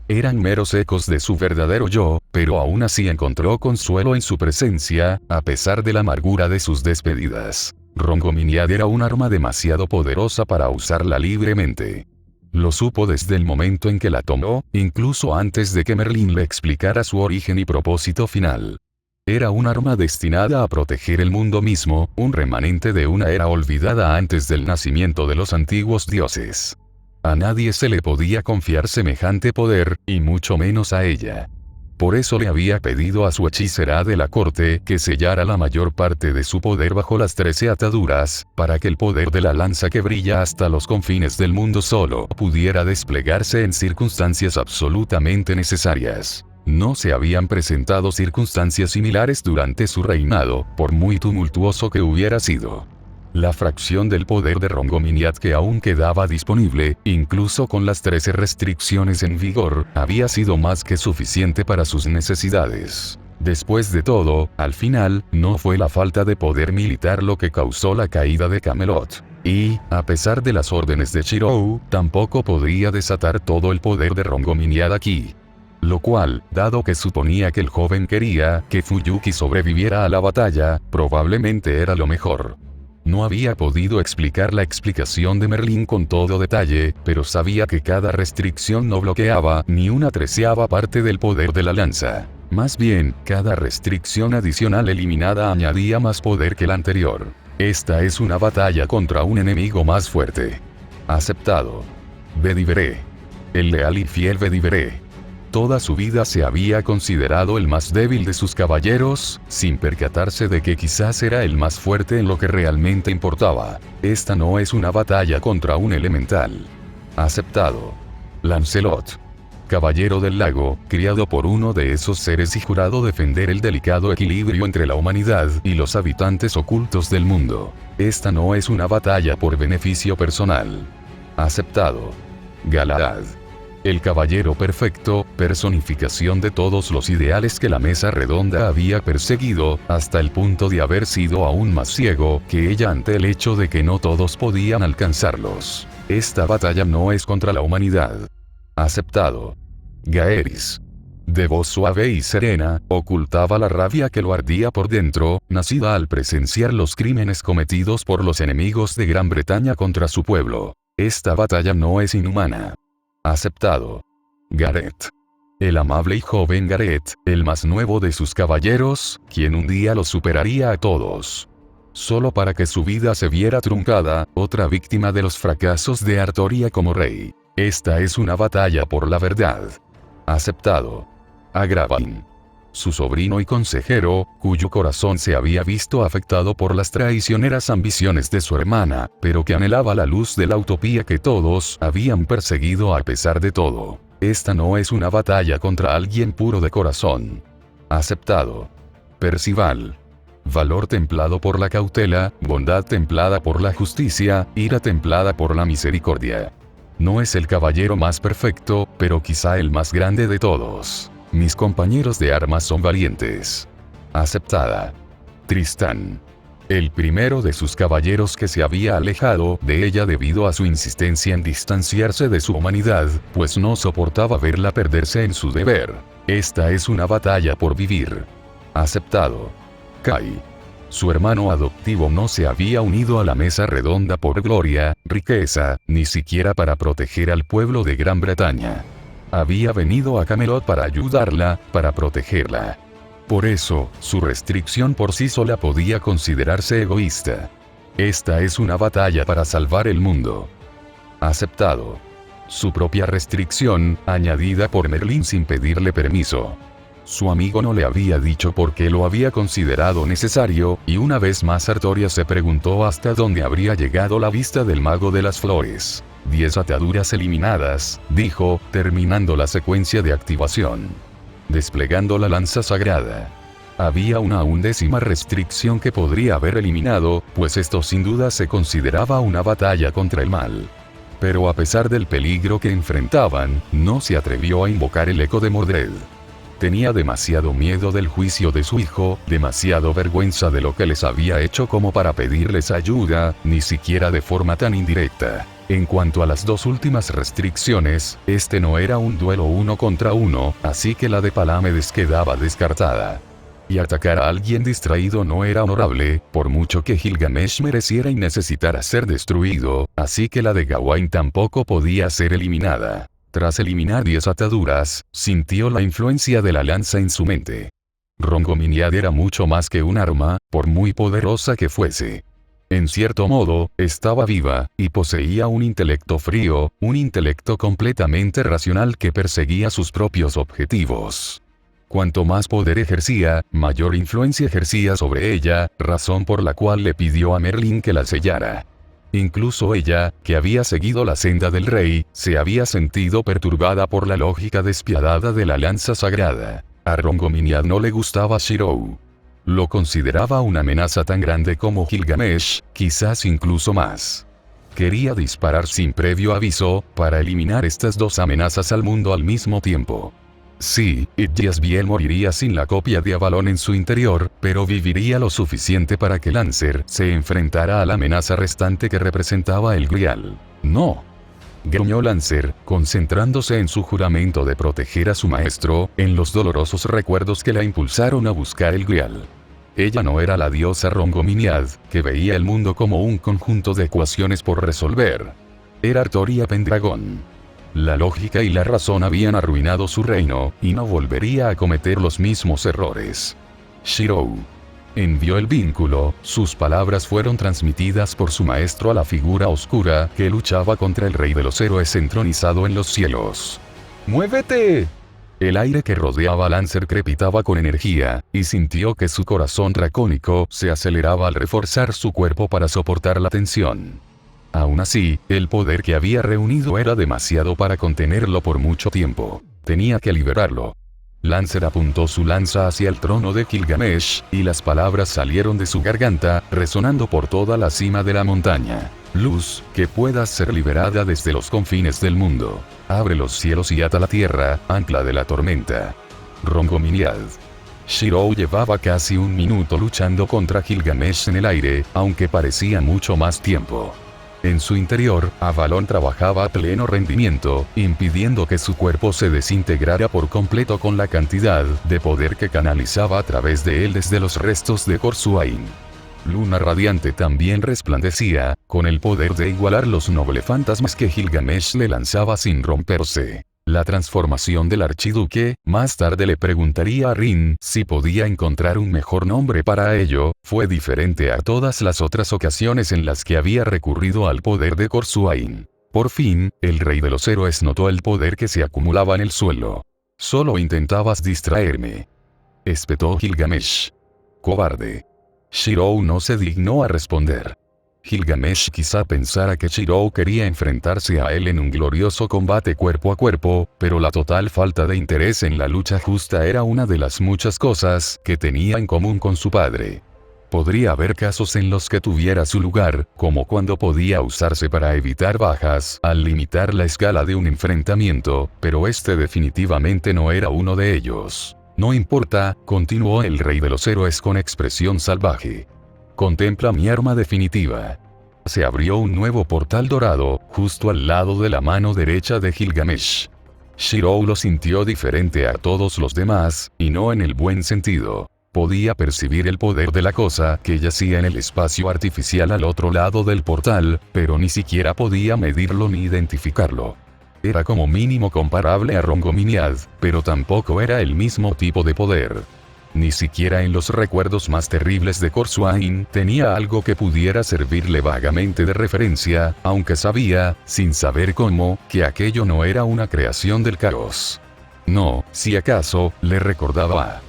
Speaker 1: Eran meros ecos de su verdadero yo, pero aún así encontró consuelo en su presencia, a pesar de la amargura de sus despedidas. Rongominiad era un arma demasiado poderosa para usarla libremente. Lo supo desde el momento en que la tomó, incluso antes de que Merlin le explicara su origen y propósito final. Era un arma destinada a proteger el mundo mismo, un remanente de una era olvidada antes del nacimiento de los antiguos dioses. A nadie se le podía confiar semejante poder, y mucho menos a ella. Por eso le había pedido a su hechicera de la corte que sellara la mayor parte de su poder bajo las 13 ataduras, para que el poder de la lanza que brilla hasta los confines del mundo solo pudiera desplegarse en circunstancias absolutamente necesarias. No se habían presentado circunstancias similares durante su reinado, por muy tumultuoso que hubiera sido. La fracción del poder de Rongominiad que aún quedaba disponible, incluso con las 13 restricciones en vigor, había sido más que suficiente para sus necesidades. Después de todo, al final, no fue la falta de poder militar lo que causó la caída de Camelot. Y, a pesar de las órdenes de Shirou, tampoco podría desatar todo el poder de Rongominiad aquí. Lo cual, dado que suponía que el joven quería que Fuyuki sobreviviera a la batalla, probablemente era lo mejor. No había podido explicar la explicación de Merlin con todo detalle, pero sabía que cada restricción no bloqueaba ni una treceava parte del poder de la lanza. Más bien, cada restricción adicional eliminada añadía más poder que la anterior. Esta es una batalla contra un enemigo más fuerte. Aceptado. Bedivere. El leal y fiel Bedivere. Toda su vida se había considerado el más débil de sus caballeros, sin percatarse de que quizás era el más fuerte en lo que realmente importaba. Esta no es una batalla contra un elemental. Aceptado. Lancelot. Caballero del lago, criado por uno de esos seres y jurado defender el delicado equilibrio entre la humanidad y los habitantes ocultos del mundo. Esta no es una batalla por beneficio personal. Aceptado. Galahad. El caballero perfecto, personificación de todos los ideales que la mesa redonda había perseguido, hasta el punto de haber sido aún más ciego que ella ante el hecho de que no todos podían alcanzarlos. Esta batalla no es contra la humanidad. Aceptado. Gaeris. De voz suave y serena, ocultaba la rabia que lo ardía por dentro, nacida al presenciar los crímenes cometidos por los enemigos de Gran Bretaña contra su pueblo. Esta batalla no es inhumana. Aceptado. Gareth. El amable y joven Gareth, el más nuevo de sus caballeros, quien un día los superaría a todos. Solo para que su vida se viera truncada, otra víctima de los fracasos de Artoria como rey. Esta es una batalla por la verdad. Aceptado. Agravain. Su sobrino y consejero, cuyo corazón se había visto afectado por las traicioneras ambiciones de su hermana, pero que anhelaba la luz de la utopía que todos habían perseguido a pesar de todo. Esta no es una batalla contra alguien puro de corazón. Aceptado. Percival. Valor templado por la cautela, bondad templada por la justicia, ira templada por la misericordia. No es el caballero más perfecto, pero quizá el más grande de todos. Mis compañeros de armas son valientes. Aceptada. Tristán. El primero de sus caballeros que se había alejado de ella debido a su insistencia en distanciarse de su humanidad, pues no soportaba verla perderse en su deber. Esta es una batalla por vivir. Aceptado. Kai. Su hermano adoptivo no se había unido a la mesa redonda por gloria, riqueza, ni siquiera para proteger al pueblo de Gran Bretaña. Había venido a Camelot para ayudarla, para protegerla. Por eso, su restricción por sí sola podía considerarse egoísta. Esta es una batalla para salvar el mundo. Aceptado. Su propia restricción, añadida por Merlin sin pedirle permiso. Su amigo no le había dicho por qué lo había considerado necesario, y una vez más Artoria se preguntó hasta dónde habría llegado la vista del mago de las flores. 10 ataduras eliminadas, dijo, terminando la secuencia de activación. Desplegando la lanza sagrada. Había una 11ª restricción que podría haber eliminado, pues esto sin duda se consideraba una batalla contra el mal. Pero a pesar del peligro que enfrentaban, no se atrevió a invocar el eco de Mordred. Tenía demasiado miedo del juicio de su hijo, demasiado vergüenza de lo que les había hecho como para pedirles ayuda, ni siquiera de forma tan indirecta. En cuanto a las dos últimas restricciones, este no era un duelo 1 contra 1, así que la de Palamedes quedaba descartada. Y atacar a alguien distraído no era honorable, por mucho que Gilgamesh mereciera y necesitara ser destruido, así que la de Gawain tampoco podía ser eliminada. Tras eliminar 10 ataduras, sintió la influencia de la lanza en su mente. Rongominiad era mucho más que un arma, por muy poderosa que fuese. En cierto modo, estaba viva, y poseía un intelecto frío, un intelecto completamente racional que perseguía sus propios objetivos. Cuanto más poder ejercía, mayor influencia ejercía sobre ella, razón por la cual le pidió a Merlin que la sellara. Incluso ella, que había seguido la senda del rey, se había sentido perturbada por la lógica despiadada de la lanza sagrada. A Rongominiad no le gustaba Shirou. Lo consideraba una amenaza tan grande como Gilgamesh, quizás incluso más. Quería disparar sin previo aviso, para eliminar estas dos amenazas al mundo al mismo tiempo. Sí, Yasbiel moriría sin la copia de Avalon en su interior, pero viviría lo suficiente para que Lancer se enfrentara a la amenaza restante que representaba el Grial. No. Gruñó Lancer, concentrándose en su juramento de proteger a su maestro, en los dolorosos recuerdos que la impulsaron a buscar el Grial. Ella no era la diosa Rongominiad, que veía el mundo como un conjunto de ecuaciones por resolver. Era Artoria Pendragon. La lógica y la razón habían arruinado su reino, y no volvería a cometer los mismos errores. Shirou envió el vínculo, sus palabras fueron transmitidas por su maestro a la figura oscura que luchaba contra el rey de los héroes entronizado en los cielos. ¡Muévete! El aire que rodeaba a Lancer crepitaba con energía, y sintió que su corazón dracónico se aceleraba al reforzar su cuerpo para soportar la tensión. Aún así, el poder que había reunido era demasiado para contenerlo por mucho tiempo. Tenía que liberarlo. Lancer apuntó su lanza hacia el trono de Gilgamesh, y las palabras salieron de su garganta, resonando por toda la cima de la montaña. Luz, que puedas ser liberada desde los confines del mundo. Abre los cielos y ata la tierra, ancla de la tormenta. Rongominiad. Shirou llevaba casi un minuto luchando contra Gilgamesh en el aire, aunque parecía mucho más tiempo. En su interior, Avalon trabajaba a pleno rendimiento, impidiendo que su cuerpo se desintegrara por completo con la cantidad de poder que canalizaba a través de él desde los restos de Corsuain. Luna Radiante también resplandecía, con el poder de igualar los nobles fantasmas que Gilgamesh le lanzaba sin romperse. La transformación del archiduque, más tarde le preguntaría a Rin si podía encontrar un mejor nombre para ello, fue diferente a todas las otras ocasiones en las que había recurrido al poder de Corsuain. Por fin, el rey de los héroes notó el poder que se acumulaba en el suelo. Solo intentabas distraerme. Espetó Gilgamesh. Cobarde. Shirou no se dignó a responder. Gilgamesh quizá pensara que Shirou quería enfrentarse a él en un glorioso combate cuerpo a cuerpo, pero la total falta de interés en la lucha justa era una de las muchas cosas que tenía en común con su padre. Podría haber casos en los que tuviera su lugar, como cuando podía usarse para evitar bajas, al limitar la escala de un enfrentamiento, pero este definitivamente no era uno de ellos. No importa, continuó el rey de los héroes con expresión salvaje. Contempla mi arma definitiva. Se abrió un nuevo portal dorado, justo al lado de la mano derecha de Gilgamesh. Shirou lo sintió diferente a todos los demás, y no en el buen sentido. Podía percibir el poder de la cosa que yacía en el espacio artificial al otro lado del portal, pero ni siquiera podía medirlo ni identificarlo. Era como mínimo comparable a Rongominiad, pero tampoco era el mismo tipo de poder. Ni siquiera en los recuerdos más terribles de Corsuain tenía algo que pudiera servirle vagamente de referencia, aunque sabía, sin saber cómo, que aquello no era una creación del caos. No, si acaso, le recordaba.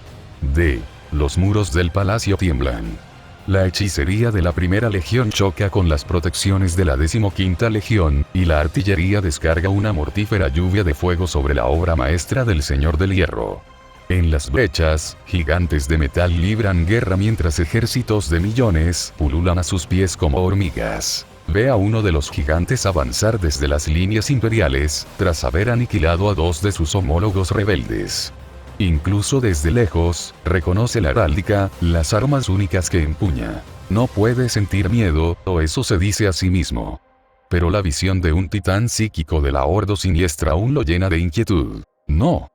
Speaker 1: Los muros del palacio tiemblan. La hechicería de la primera legión choca con las protecciones de la 15ª legión, y la artillería descarga una mortífera lluvia de fuego sobre la obra maestra del Señor del Hierro. En las brechas, gigantes de metal libran guerra mientras ejércitos de millones pululan a sus pies como hormigas. Ve a uno de los gigantes avanzar desde las líneas imperiales, tras haber aniquilado a 2 de sus homólogos rebeldes. Incluso desde lejos, reconoce la heráldica, las armas únicas que empuña. No puede sentir miedo, o eso se dice a sí mismo. Pero la visión de un titán psíquico de la Ordo Siniestra aún lo llena de inquietud. No.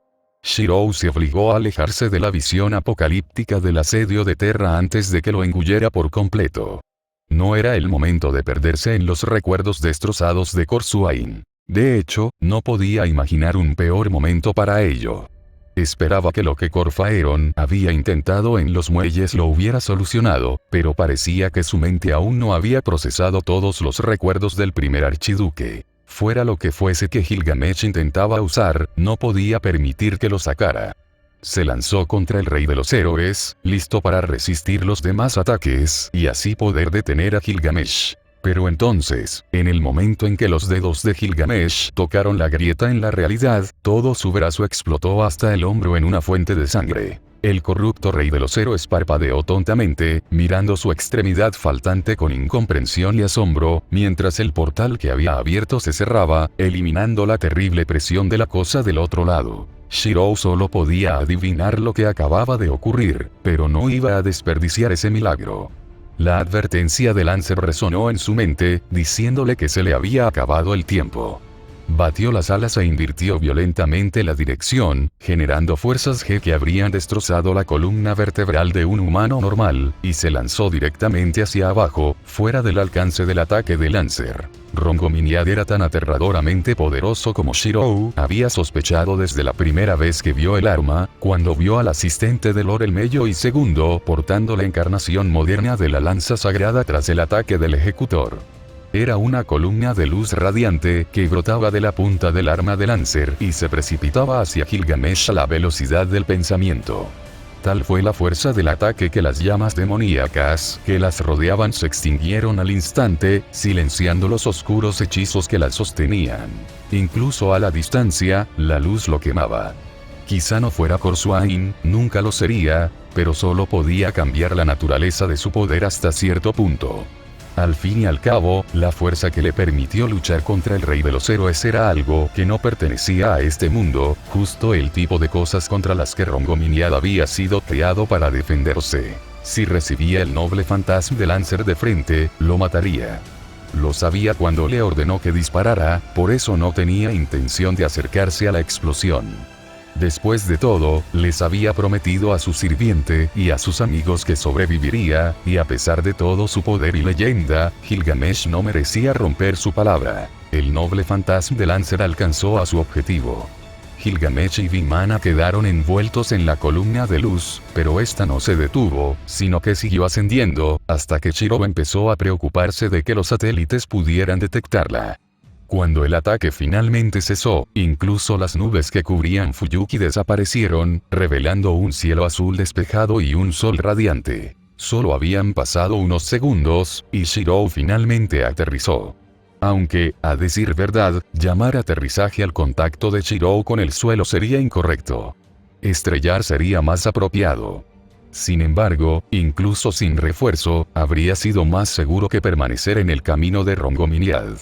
Speaker 1: Shirou se obligó a alejarse de la visión apocalíptica del asedio de Terra antes de que lo engullera por completo. No era el momento de perderse en los recuerdos destrozados de Corsuain. De hecho, no podía imaginar un peor momento para ello. Esperaba que lo que Corfaeron había intentado en los muelles lo hubiera solucionado, pero parecía que su mente aún no había procesado todos los recuerdos del primer archiduque. Fuera lo que fuese que Gilgamesh intentaba usar, no podía permitir que lo sacara. Se lanzó contra el rey de los héroes, listo para resistir los demás ataques y así poder detener a Gilgamesh. Pero entonces, en el momento en que los dedos de Gilgamesh tocaron la grieta en la realidad, todo su brazo explotó hasta el hombro en una fuente de sangre. El corrupto rey de los héroes parpadeó tontamente, mirando su extremidad faltante con incomprensión y asombro, mientras el portal que había abierto se cerraba, eliminando la terrible presión de la cosa del otro lado. Shirou solo podía adivinar lo que acababa de ocurrir, pero no iba a desperdiciar ese milagro. La advertencia de Lancer resonó en su mente, diciéndole que se le había acabado el tiempo. Batió las alas e invirtió violentamente la dirección, generando fuerzas G que habrían destrozado la columna vertebral de un humano normal, y se lanzó directamente hacia abajo, fuera del alcance del ataque de Lancer. Rongominiad era tan aterradoramente poderoso como Shirou había sospechado desde la primera vez que vio el arma, cuando vio al asistente de Lord el Mello y Segundo portando la encarnación moderna de la lanza sagrada tras el ataque del ejecutor. Era una columna de luz radiante que brotaba de la punta del arma de Lancer y se precipitaba hacia Gilgamesh a la velocidad del pensamiento. Tal fue la fuerza del ataque que las llamas demoníacas que las rodeaban se extinguieron al instante, silenciando los oscuros hechizos que las sostenían. Incluso a la distancia, la luz lo quemaba. Quizá no fuera Corsuain, nunca lo sería, pero solo podía cambiar la naturaleza de su poder hasta cierto punto. Al fin y al cabo, la fuerza que le permitió luchar contra el Rey de los Héroes era algo que no pertenecía a este mundo, justo el tipo de cosas contra las que Rongominiad había sido creado para defenderse. Si recibía el noble fantasma de Lancer de frente, lo mataría. Lo sabía cuando le ordenó que disparara, por eso no tenía intención de acercarse a la explosión. Después de todo, les había prometido a su sirviente y a sus amigos que sobreviviría, y a pesar de todo su poder y leyenda, Gilgamesh no merecía romper su palabra. El noble fantasma de Lancer alcanzó a su objetivo. Gilgamesh y Vimana quedaron envueltos en la columna de luz, pero esta no se detuvo, sino que siguió ascendiendo, hasta que Shirou empezó a preocuparse de que los satélites pudieran detectarla. Cuando el ataque finalmente cesó, incluso las nubes que cubrían Fuyuki desaparecieron, revelando un cielo azul despejado y un sol radiante. Solo habían pasado unos segundos, y Shirou finalmente aterrizó. Aunque, a decir verdad, llamar aterrizaje al contacto de Shirou con el suelo sería incorrecto. Estrellar sería más apropiado. Sin embargo, incluso sin refuerzo, habría sido más seguro que permanecer en el camino de Rongominiad.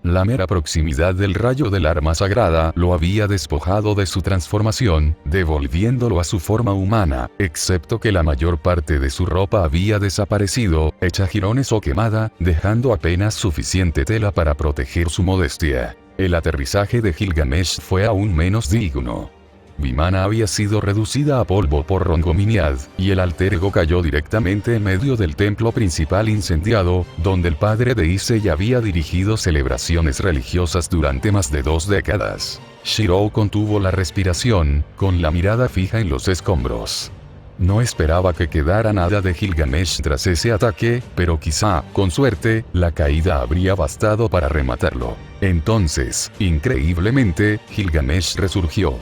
Speaker 1: La mera proximidad del rayo del arma sagrada lo había despojado de su transformación, devolviéndolo a su forma humana, excepto que la mayor parte de su ropa había desaparecido, hecha jirones o quemada, dejando apenas suficiente tela para proteger su modestia. El aterrizaje de Gilgamesh fue aún menos digno. Vimana había sido reducida a polvo por Rongominiad, y el alter ego cayó directamente en medio del templo principal incendiado, donde el padre de Issei había dirigido celebraciones religiosas durante más de 2 décadas. Shirou contuvo la respiración, con la mirada fija en los escombros. No esperaba que quedara nada de Gilgamesh tras ese ataque, pero quizá, con suerte, la caída habría bastado para rematarlo. Entonces, increíblemente, Gilgamesh resurgió.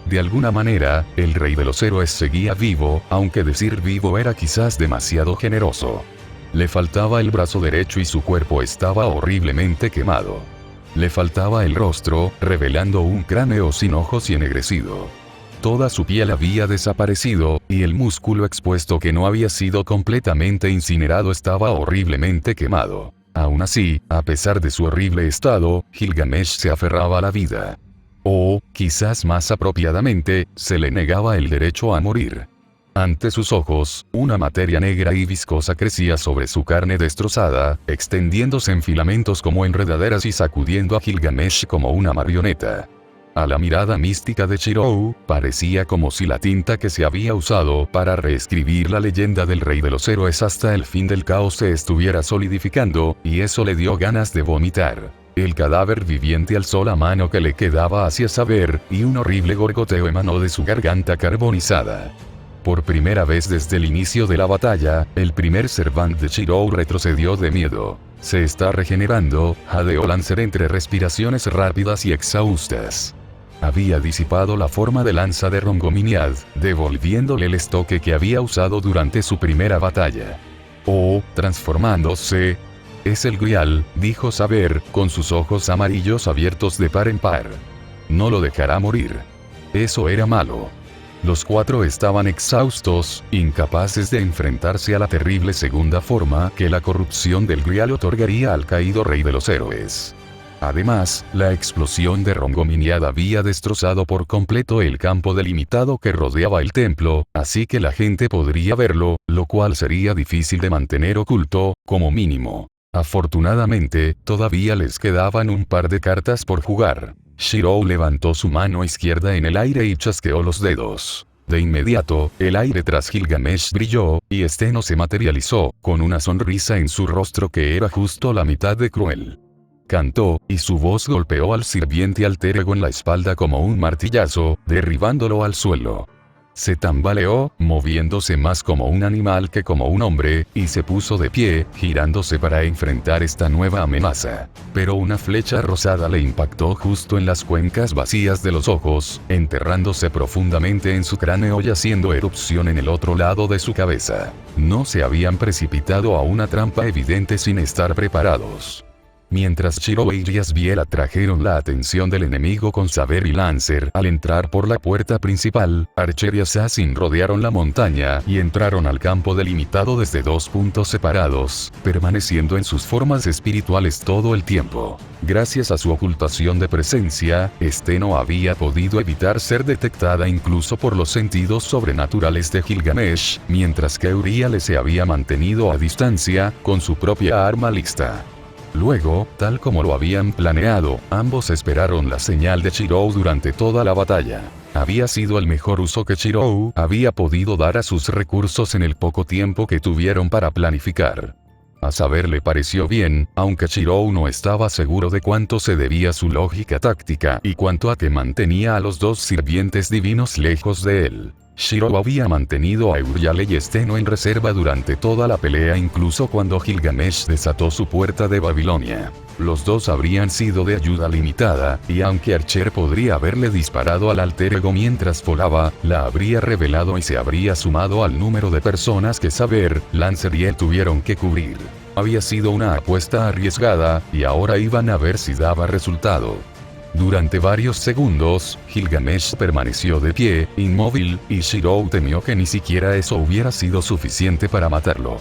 Speaker 1: De alguna manera, el Rey de los Héroes seguía vivo, aunque decir vivo era quizás demasiado generoso. Le faltaba el brazo derecho y su cuerpo estaba horriblemente quemado. Le faltaba el rostro, revelando un cráneo sin ojos y ennegrecido. Toda su piel había desaparecido, y el músculo expuesto que no había sido completamente incinerado estaba horriblemente quemado. Aún así, a pesar de su horrible estado, Gilgamesh se aferraba a la vida. O, quizás más apropiadamente, se le negaba el derecho a morir. Ante sus ojos, una materia negra y viscosa crecía sobre su carne destrozada, extendiéndose en filamentos como enredaderas y sacudiendo a Gilgamesh como una marioneta. A la mirada mística de Shirou, parecía como si la tinta que se había usado para reescribir la leyenda del Rey de los Héroes hasta el fin del caos se estuviera solidificando, y eso le dio ganas de vomitar. El cadáver viviente alzó la mano que le quedaba hacia saber, y un horrible gorgoteo emanó de su garganta carbonizada. Por primera vez desde el inicio de la batalla, el primer Servant de Shirou retrocedió de miedo. Se está regenerando, jadeó Lancer entre respiraciones rápidas y exhaustas. Había disipado la forma de lanza de Rongominiad, devolviéndole el estoque que había usado durante su primera batalla. Transformándose. Es el Grial, dijo Saber, con sus ojos amarillos abiertos de par en par. No lo dejará morir. Eso era malo. Los 4 estaban exhaustos, incapaces de enfrentarse a la terrible segunda forma que la corrupción del Grial otorgaría al caído Rey de los Héroes. Además, la explosión de Rongominiad había destrozado por completo el campo delimitado que rodeaba el templo, así que la gente podría verlo, lo cual sería difícil de mantener oculto, como mínimo. Afortunadamente, todavía les quedaban un par de cartas por jugar. Shirou levantó su mano izquierda en el aire y chasqueó los dedos. De inmediato, el aire tras Gilgamesh brilló, y Steno se materializó, con una sonrisa en su rostro que era justo la mitad de cruel. Cantó, y su voz golpeó al sirviente alter ego en la espalda como un martillazo, derribándolo al suelo. Se tambaleó, moviéndose más como un animal que como un hombre, y se puso de pie, girándose para enfrentar esta nueva amenaza. Pero una flecha rosada le impactó justo en las cuencas vacías de los ojos, enterrándose profundamente en su cráneo y haciendo erupción en el otro lado de su cabeza. No se habían precipitado a una trampa evidente sin estar preparados. Mientras Shirou y Yasbiel atrajeron la atención del enemigo con Saber y Lancer al entrar por la puerta principal, Archer y Assassin rodearon la montaña y entraron al campo delimitado desde dos puntos separados, permaneciendo en sus formas espirituales todo el tiempo. Gracias a su ocultación de presencia, Steno había podido evitar ser detectada incluso por los sentidos sobrenaturales de Gilgamesh, mientras que Uriale se había mantenido a distancia, con su propia arma lista. Luego, tal como lo habían planeado, ambos esperaron la señal de Shirou durante toda la batalla. Había sido el mejor uso que Shirou había podido dar a sus recursos en el poco tiempo que tuvieron para planificar. A Saber le pareció bien, aunque Shirou no estaba seguro de cuánto se debía a su lógica táctica y cuánto a que mantenía a los dos sirvientes divinos lejos de él. Shirou había mantenido a Uriale y Steno en reserva durante toda la pelea incluso cuando Gilgamesh desató su puerta de Babilonia. Los dos habrían sido de ayuda limitada, y aunque Archer podría haberle disparado al alter ego mientras volaba, la habría revelado y se habría sumado al número de personas que Saber, Lancer y él tuvieron que cubrir. Había sido una apuesta arriesgada, y ahora iban a ver si daba resultado. Durante varios segundos, Gilgamesh permaneció de pie, inmóvil, y Shirou temió que ni siquiera eso hubiera sido suficiente para matarlo.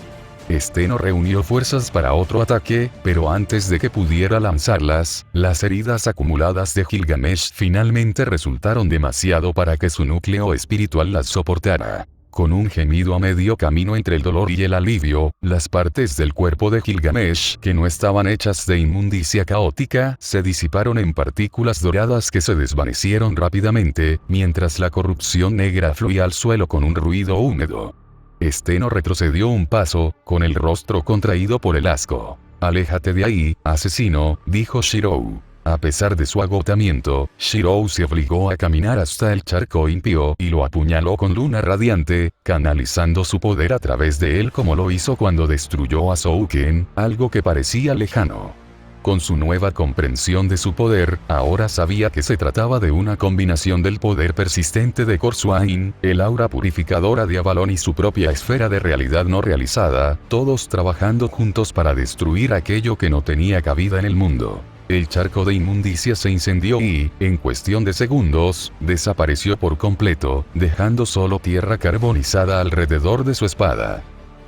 Speaker 1: Steno reunió fuerzas para otro ataque, pero antes de que pudiera lanzarlas, las heridas acumuladas de Gilgamesh finalmente resultaron demasiado para que su núcleo espiritual las soportara. Con un gemido a medio camino entre el dolor y el alivio, las partes del cuerpo de Gilgamesh que no estaban hechas de inmundicia caótica, se disiparon en partículas doradas que se desvanecieron rápidamente, mientras la corrupción negra fluía al suelo con un ruido húmedo. Steno retrocedió un paso, con el rostro contraído por el asco. «Aléjate de ahí, asesino», dijo Shirou. A pesar de su agotamiento, Shirou se obligó a caminar hasta el charco impío y lo apuñaló con luna radiante, canalizando su poder a través de él como lo hizo cuando destruyó a Souken, algo que parecía lejano. Con su nueva comprensión de su poder, ahora sabía que se trataba de una combinación del poder persistente de Corsuain, el aura purificadora de Avalon y su propia esfera de realidad no realizada, todos trabajando juntos para destruir aquello que no tenía cabida en el mundo. El charco de inmundicia se incendió y, en cuestión de segundos, desapareció por completo, dejando solo tierra carbonizada alrededor de su espada.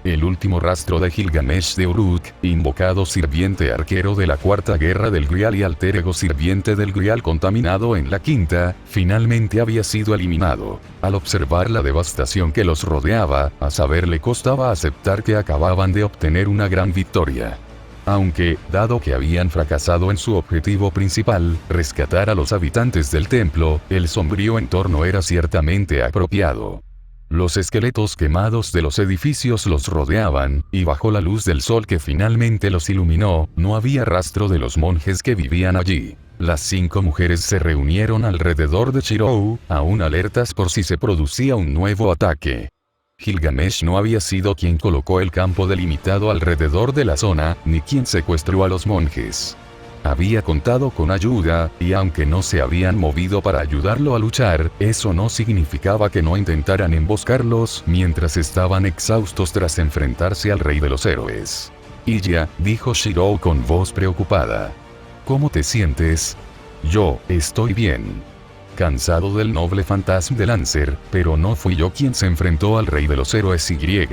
Speaker 1: El último rastro de Gilgamesh de Uruk, invocado sirviente arquero de la cuarta guerra del Grial y alter ego sirviente del Grial contaminado en la quinta, finalmente había sido eliminado. Al observar la devastación que los rodeaba, a Saber le costaba aceptar que acababan de obtener una gran victoria. Aunque, dado que habían fracasado en su objetivo principal, rescatar a los habitantes del templo, el sombrío entorno era ciertamente apropiado. Los esqueletos quemados de los edificios los rodeaban, y bajo la luz del sol que finalmente los iluminó, no había rastro de los monjes que vivían allí. Las 5 mujeres se reunieron alrededor de Shirou, aún alertas por si se producía un nuevo ataque. Gilgamesh no había sido quien colocó el campo delimitado alrededor de la zona, ni quien secuestró a los monjes. Había contado con ayuda, y aunque no se habían movido para ayudarlo a luchar, eso no significaba que no intentaran emboscarlos mientras estaban exhaustos tras enfrentarse al rey de los héroes. «Iya», dijo Shirou con voz preocupada. «¿Cómo te sientes?» «Yo, estoy bien. Cansado del noble fantasma de Lancer, pero no fui yo quien se enfrentó al rey de los héroes Y».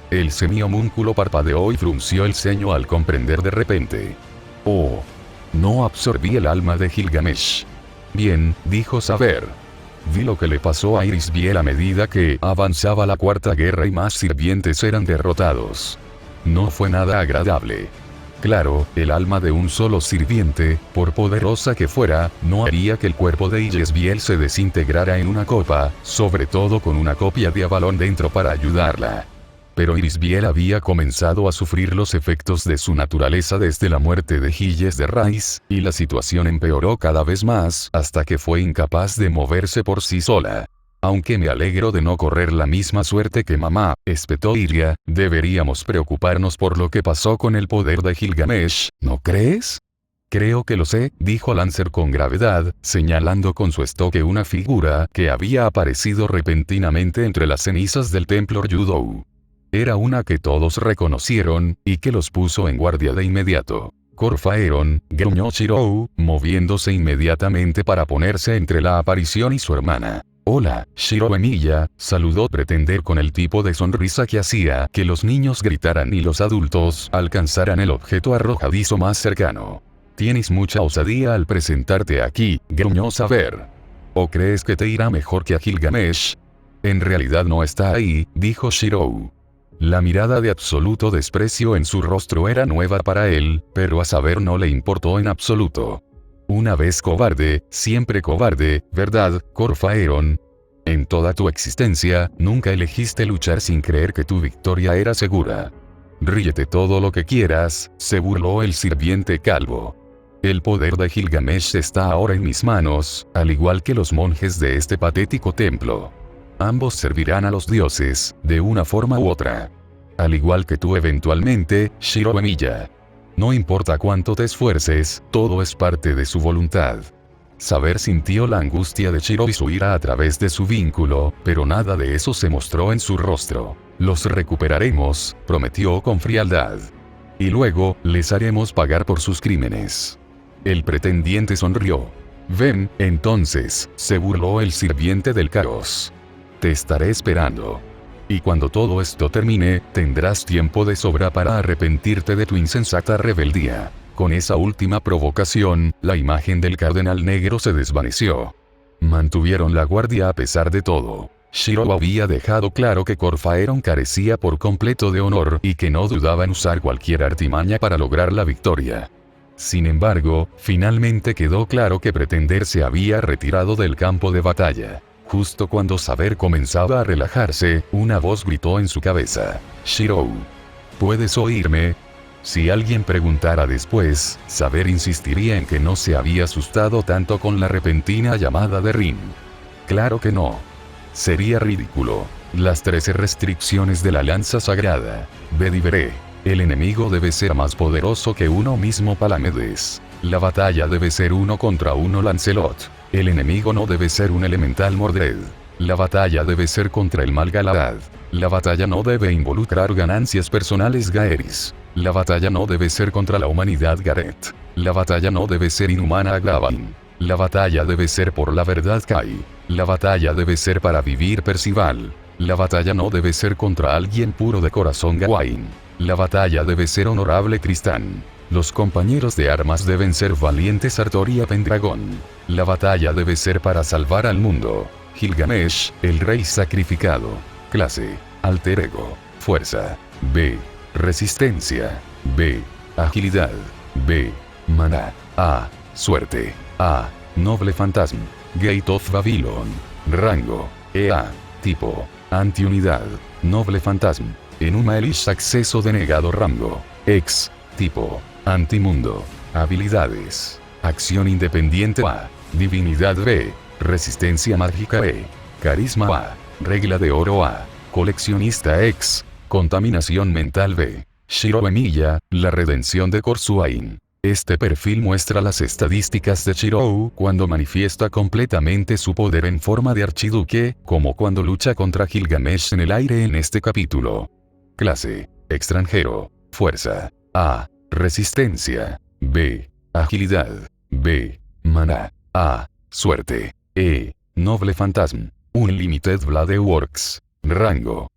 Speaker 1: El semi-homúnculo parpadeó y frunció el ceño al comprender de repente. «Oh. No absorbí el alma de Gilgamesh. Bien, dijo Saber. Vi lo que le pasó a Iris-Biel a medida que avanzaba la cuarta guerra y más sirvientes eran derrotados. No fue nada agradable. Claro, el alma de un solo sirviente, por poderosa que fuera, no haría que el cuerpo de Iris-Biel se desintegrara en una copa, sobre todo con una copia de Avalon dentro para ayudarla. Pero Iris-Biel había comenzado a sufrir los efectos de su naturaleza desde la muerte de Gilles de Rais, y la situación empeoró cada vez más hasta que fue incapaz de moverse por sí sola. Aunque me alegro de no correr la misma suerte que mamá, espetó Iria, deberíamos preocuparnos por lo que pasó con el poder de Gilgamesh, ¿no crees? Creo que lo sé, dijo Lancer con gravedad, señalando con su estoque una figura que había aparecido repentinamente entre las cenizas del templo Ryudou. Era una que todos reconocieron, y que los puso en guardia de inmediato. Corfaeron, gruñó Shirou, moviéndose inmediatamente para ponerse entre la aparición y su hermana. Hola, Shirou Emiya, saludó Pretender con el tipo de sonrisa que hacía que los niños gritaran y los adultos alcanzaran el objeto arrojadizo más cercano. Tienes mucha osadía al presentarte aquí, gruñó Saber. ¿O crees que te irá mejor que a Gilgamesh? En realidad no está ahí, dijo Shirou. La mirada de absoluto desprecio en su rostro era nueva para él, pero a Saber no le importó en absoluto. Una vez cobarde, siempre cobarde, ¿verdad, Corfaeron? En toda tu existencia, nunca elegiste luchar sin creer que tu victoria era segura. Ríete todo lo que quieras, se burló el sirviente calvo. El poder de Gilgamesh está ahora en mis manos, al igual que los monjes de este patético templo. Ambos servirán a los dioses, de una forma u otra. Al igual que tú eventualmente, Shirou Emiya. No importa cuánto te esfuerces, todo es parte de su voluntad. Saber sintió la angustia de Shirou y su ira a través de su vínculo, pero nada de eso se mostró en su rostro. Los recuperaremos, prometió con frialdad. Y luego, les haremos pagar por sus crímenes. El pretendiente sonrió. Ven, entonces, se burló el sirviente del caos. Te estaré esperando. Y cuando todo esto termine, tendrás tiempo de sobra para arrepentirte de tu insensata rebeldía. Con esa última provocación, la imagen del cardenal negro se desvaneció. Mantuvieron la guardia a pesar de todo. Shirou había dejado claro que Corfaeron carecía por completo de honor y que no dudaba en usar cualquier artimaña para lograr la victoria. Sin embargo, finalmente quedó claro que Pretender se había retirado del campo de batalla. Justo cuando Saber comenzaba a relajarse, una voz gritó en su cabeza. Shirou. ¿Puedes oírme? Si alguien preguntara después, Saber insistiría en que no se había asustado tanto con la repentina llamada de Rin. Claro que no. Sería ridículo. Las 13 restricciones de la lanza sagrada. Bediveré. El enemigo debe ser más poderoso que uno mismo Palamedes. La batalla debe ser 1 contra 1 Lancelot. El enemigo no debe ser un elemental Mordred. La batalla debe ser contra el mal Galahad. La batalla no debe involucrar ganancias personales Gaeris. La batalla no debe ser contra la humanidad Gareth. La batalla no debe ser inhumana Gawain. La batalla debe ser por la verdad Kai. La batalla debe ser para vivir Percival. La batalla no debe ser contra alguien puro de corazón Gawain. La batalla debe ser honorable Tristán. Los compañeros de armas deben ser valientes Arthur Pendragon. La batalla debe ser para salvar al mundo. Gilgamesh, el rey sacrificado. Clase. Alter ego. Fuerza. B. Resistencia. B. Agilidad. B. Maná. A. Suerte. A. Noble fantasma. Gate of Babylon. Rango. EA. Tipo. Antiunidad. Noble fantasma. Enuma Elish acceso denegado rango. Ex. Tipo. Antimundo. Habilidades. Acción independiente A. Divinidad B. Resistencia mágica E. Carisma A. Regla de oro A. Coleccionista X. Contaminación mental B. Shirou Emiya, la redención de Corsuain. Este perfil muestra las estadísticas de Shirou cuando manifiesta completamente su poder en forma de archiduque, como cuando lucha contra Gilgamesh en el aire en este capítulo. Clase. Extranjero. Fuerza. A. Resistencia. B. Agilidad. B. Maná. A. Suerte. E. Noble fantasma. Unlimited Blade Works. Rango.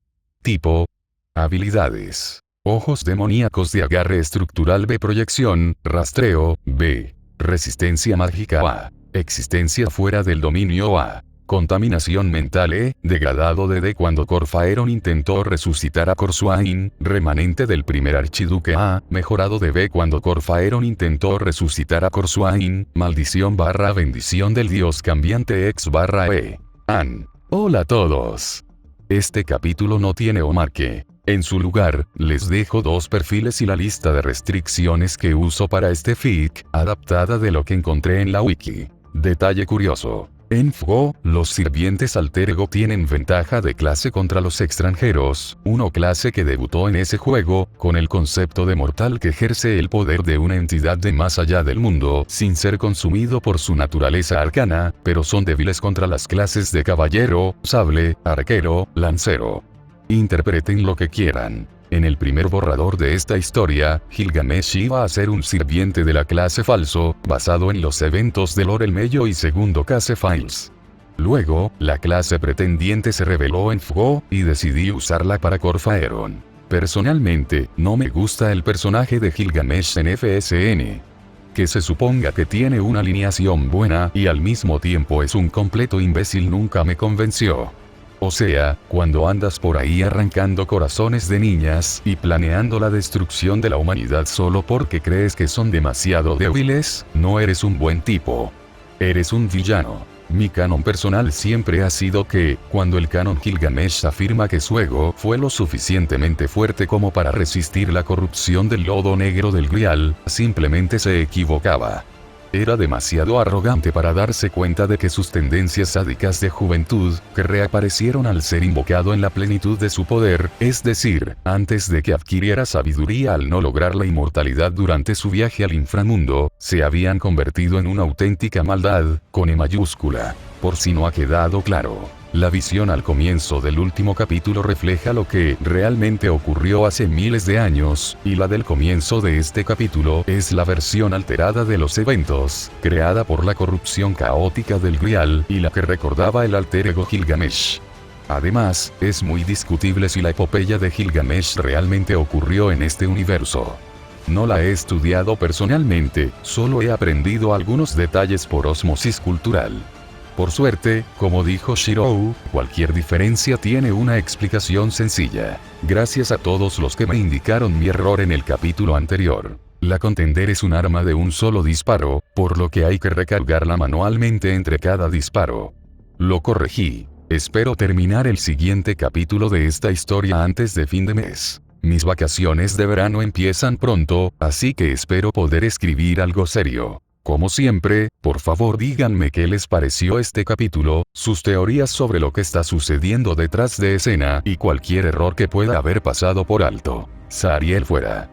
Speaker 1: Tipo. Habilidades. Ojos demoníacos de agarre estructural B. Proyección, rastreo, B. Resistencia mágica A. Existencia fuera del dominio A. Contaminación mental E, degradado de D cuando Corfaeron intentó resucitar a Corsuain, remanente del primer archiduque A, mejorado de B cuando Corfaeron intentó resucitar a Corsuain, maldición barra bendición del dios cambiante X barra E. An. Hola a todos. Este capítulo no tiene o marque. En su lugar, les dejo dos perfiles y la lista de restricciones que uso para este fic, adaptada de lo que encontré en la wiki. Detalle curioso. En FGO, los sirvientes alter ego tienen ventaja de clase contra los extranjeros, uno clase que debutó en ese juego, con el concepto de mortal que ejerce el poder de una entidad de más allá del mundo, sin ser consumido por su naturaleza arcana, pero son débiles contra las clases de caballero, sable, arquero, lancero. Interpreten lo que quieran. En el primer borrador de esta historia, Gilgamesh iba a ser un sirviente de la clase falso, basado en los eventos de Lore el Mello y segundo Case Files. Luego, la clase pretendiente se reveló en FGO, y decidí usarla para Corfaeron. Personalmente, no me gusta el personaje de Gilgamesh en FSN. Que se suponga que tiene una alineación buena y al mismo tiempo es un completo imbécil nunca me convenció. O sea, cuando andas por ahí arrancando corazones de niñas y planeando la destrucción de la humanidad solo porque crees que son demasiado débiles, no eres un buen tipo. Eres un villano. Mi canon personal siempre ha sido que, cuando el canon Gilgamesh afirma que su ego fue lo suficientemente fuerte como para resistir la corrupción del lodo negro del Grial, simplemente se equivocaba. Era demasiado arrogante para darse cuenta de que sus tendencias sádicas de juventud, que reaparecieron al ser invocado en la plenitud de su poder, es decir, antes de que adquiriera sabiduría al no lograr la inmortalidad durante su viaje al inframundo, se habían convertido en una auténtica maldad, con E mayúscula. Por si no ha quedado claro. La visión al comienzo del último capítulo refleja lo que realmente ocurrió hace miles de años, y la del comienzo de este capítulo es la versión alterada de los eventos, creada por la corrupción caótica del Grial y la que recordaba el alter ego Gilgamesh. Además, es muy discutible si la epopeya de Gilgamesh realmente ocurrió en este universo. No la he estudiado personalmente, solo he aprendido algunos detalles por osmosis cultural. Por suerte, como dijo Shirou, cualquier diferencia tiene una explicación sencilla. Gracias a todos los que me indicaron mi error en el capítulo anterior. La contender es un arma de un solo disparo, por lo que hay que recargarla manualmente entre cada disparo. Lo corregí. Espero terminar el siguiente capítulo de esta historia antes de fin de mes. Mis vacaciones de verano empiezan pronto, así que espero poder escribir algo serio. Como siempre, por favor díganme qué les pareció este capítulo, sus teorías sobre lo que está sucediendo detrás de escena y cualquier error que pueda haber pasado por alto. Zariel fuera.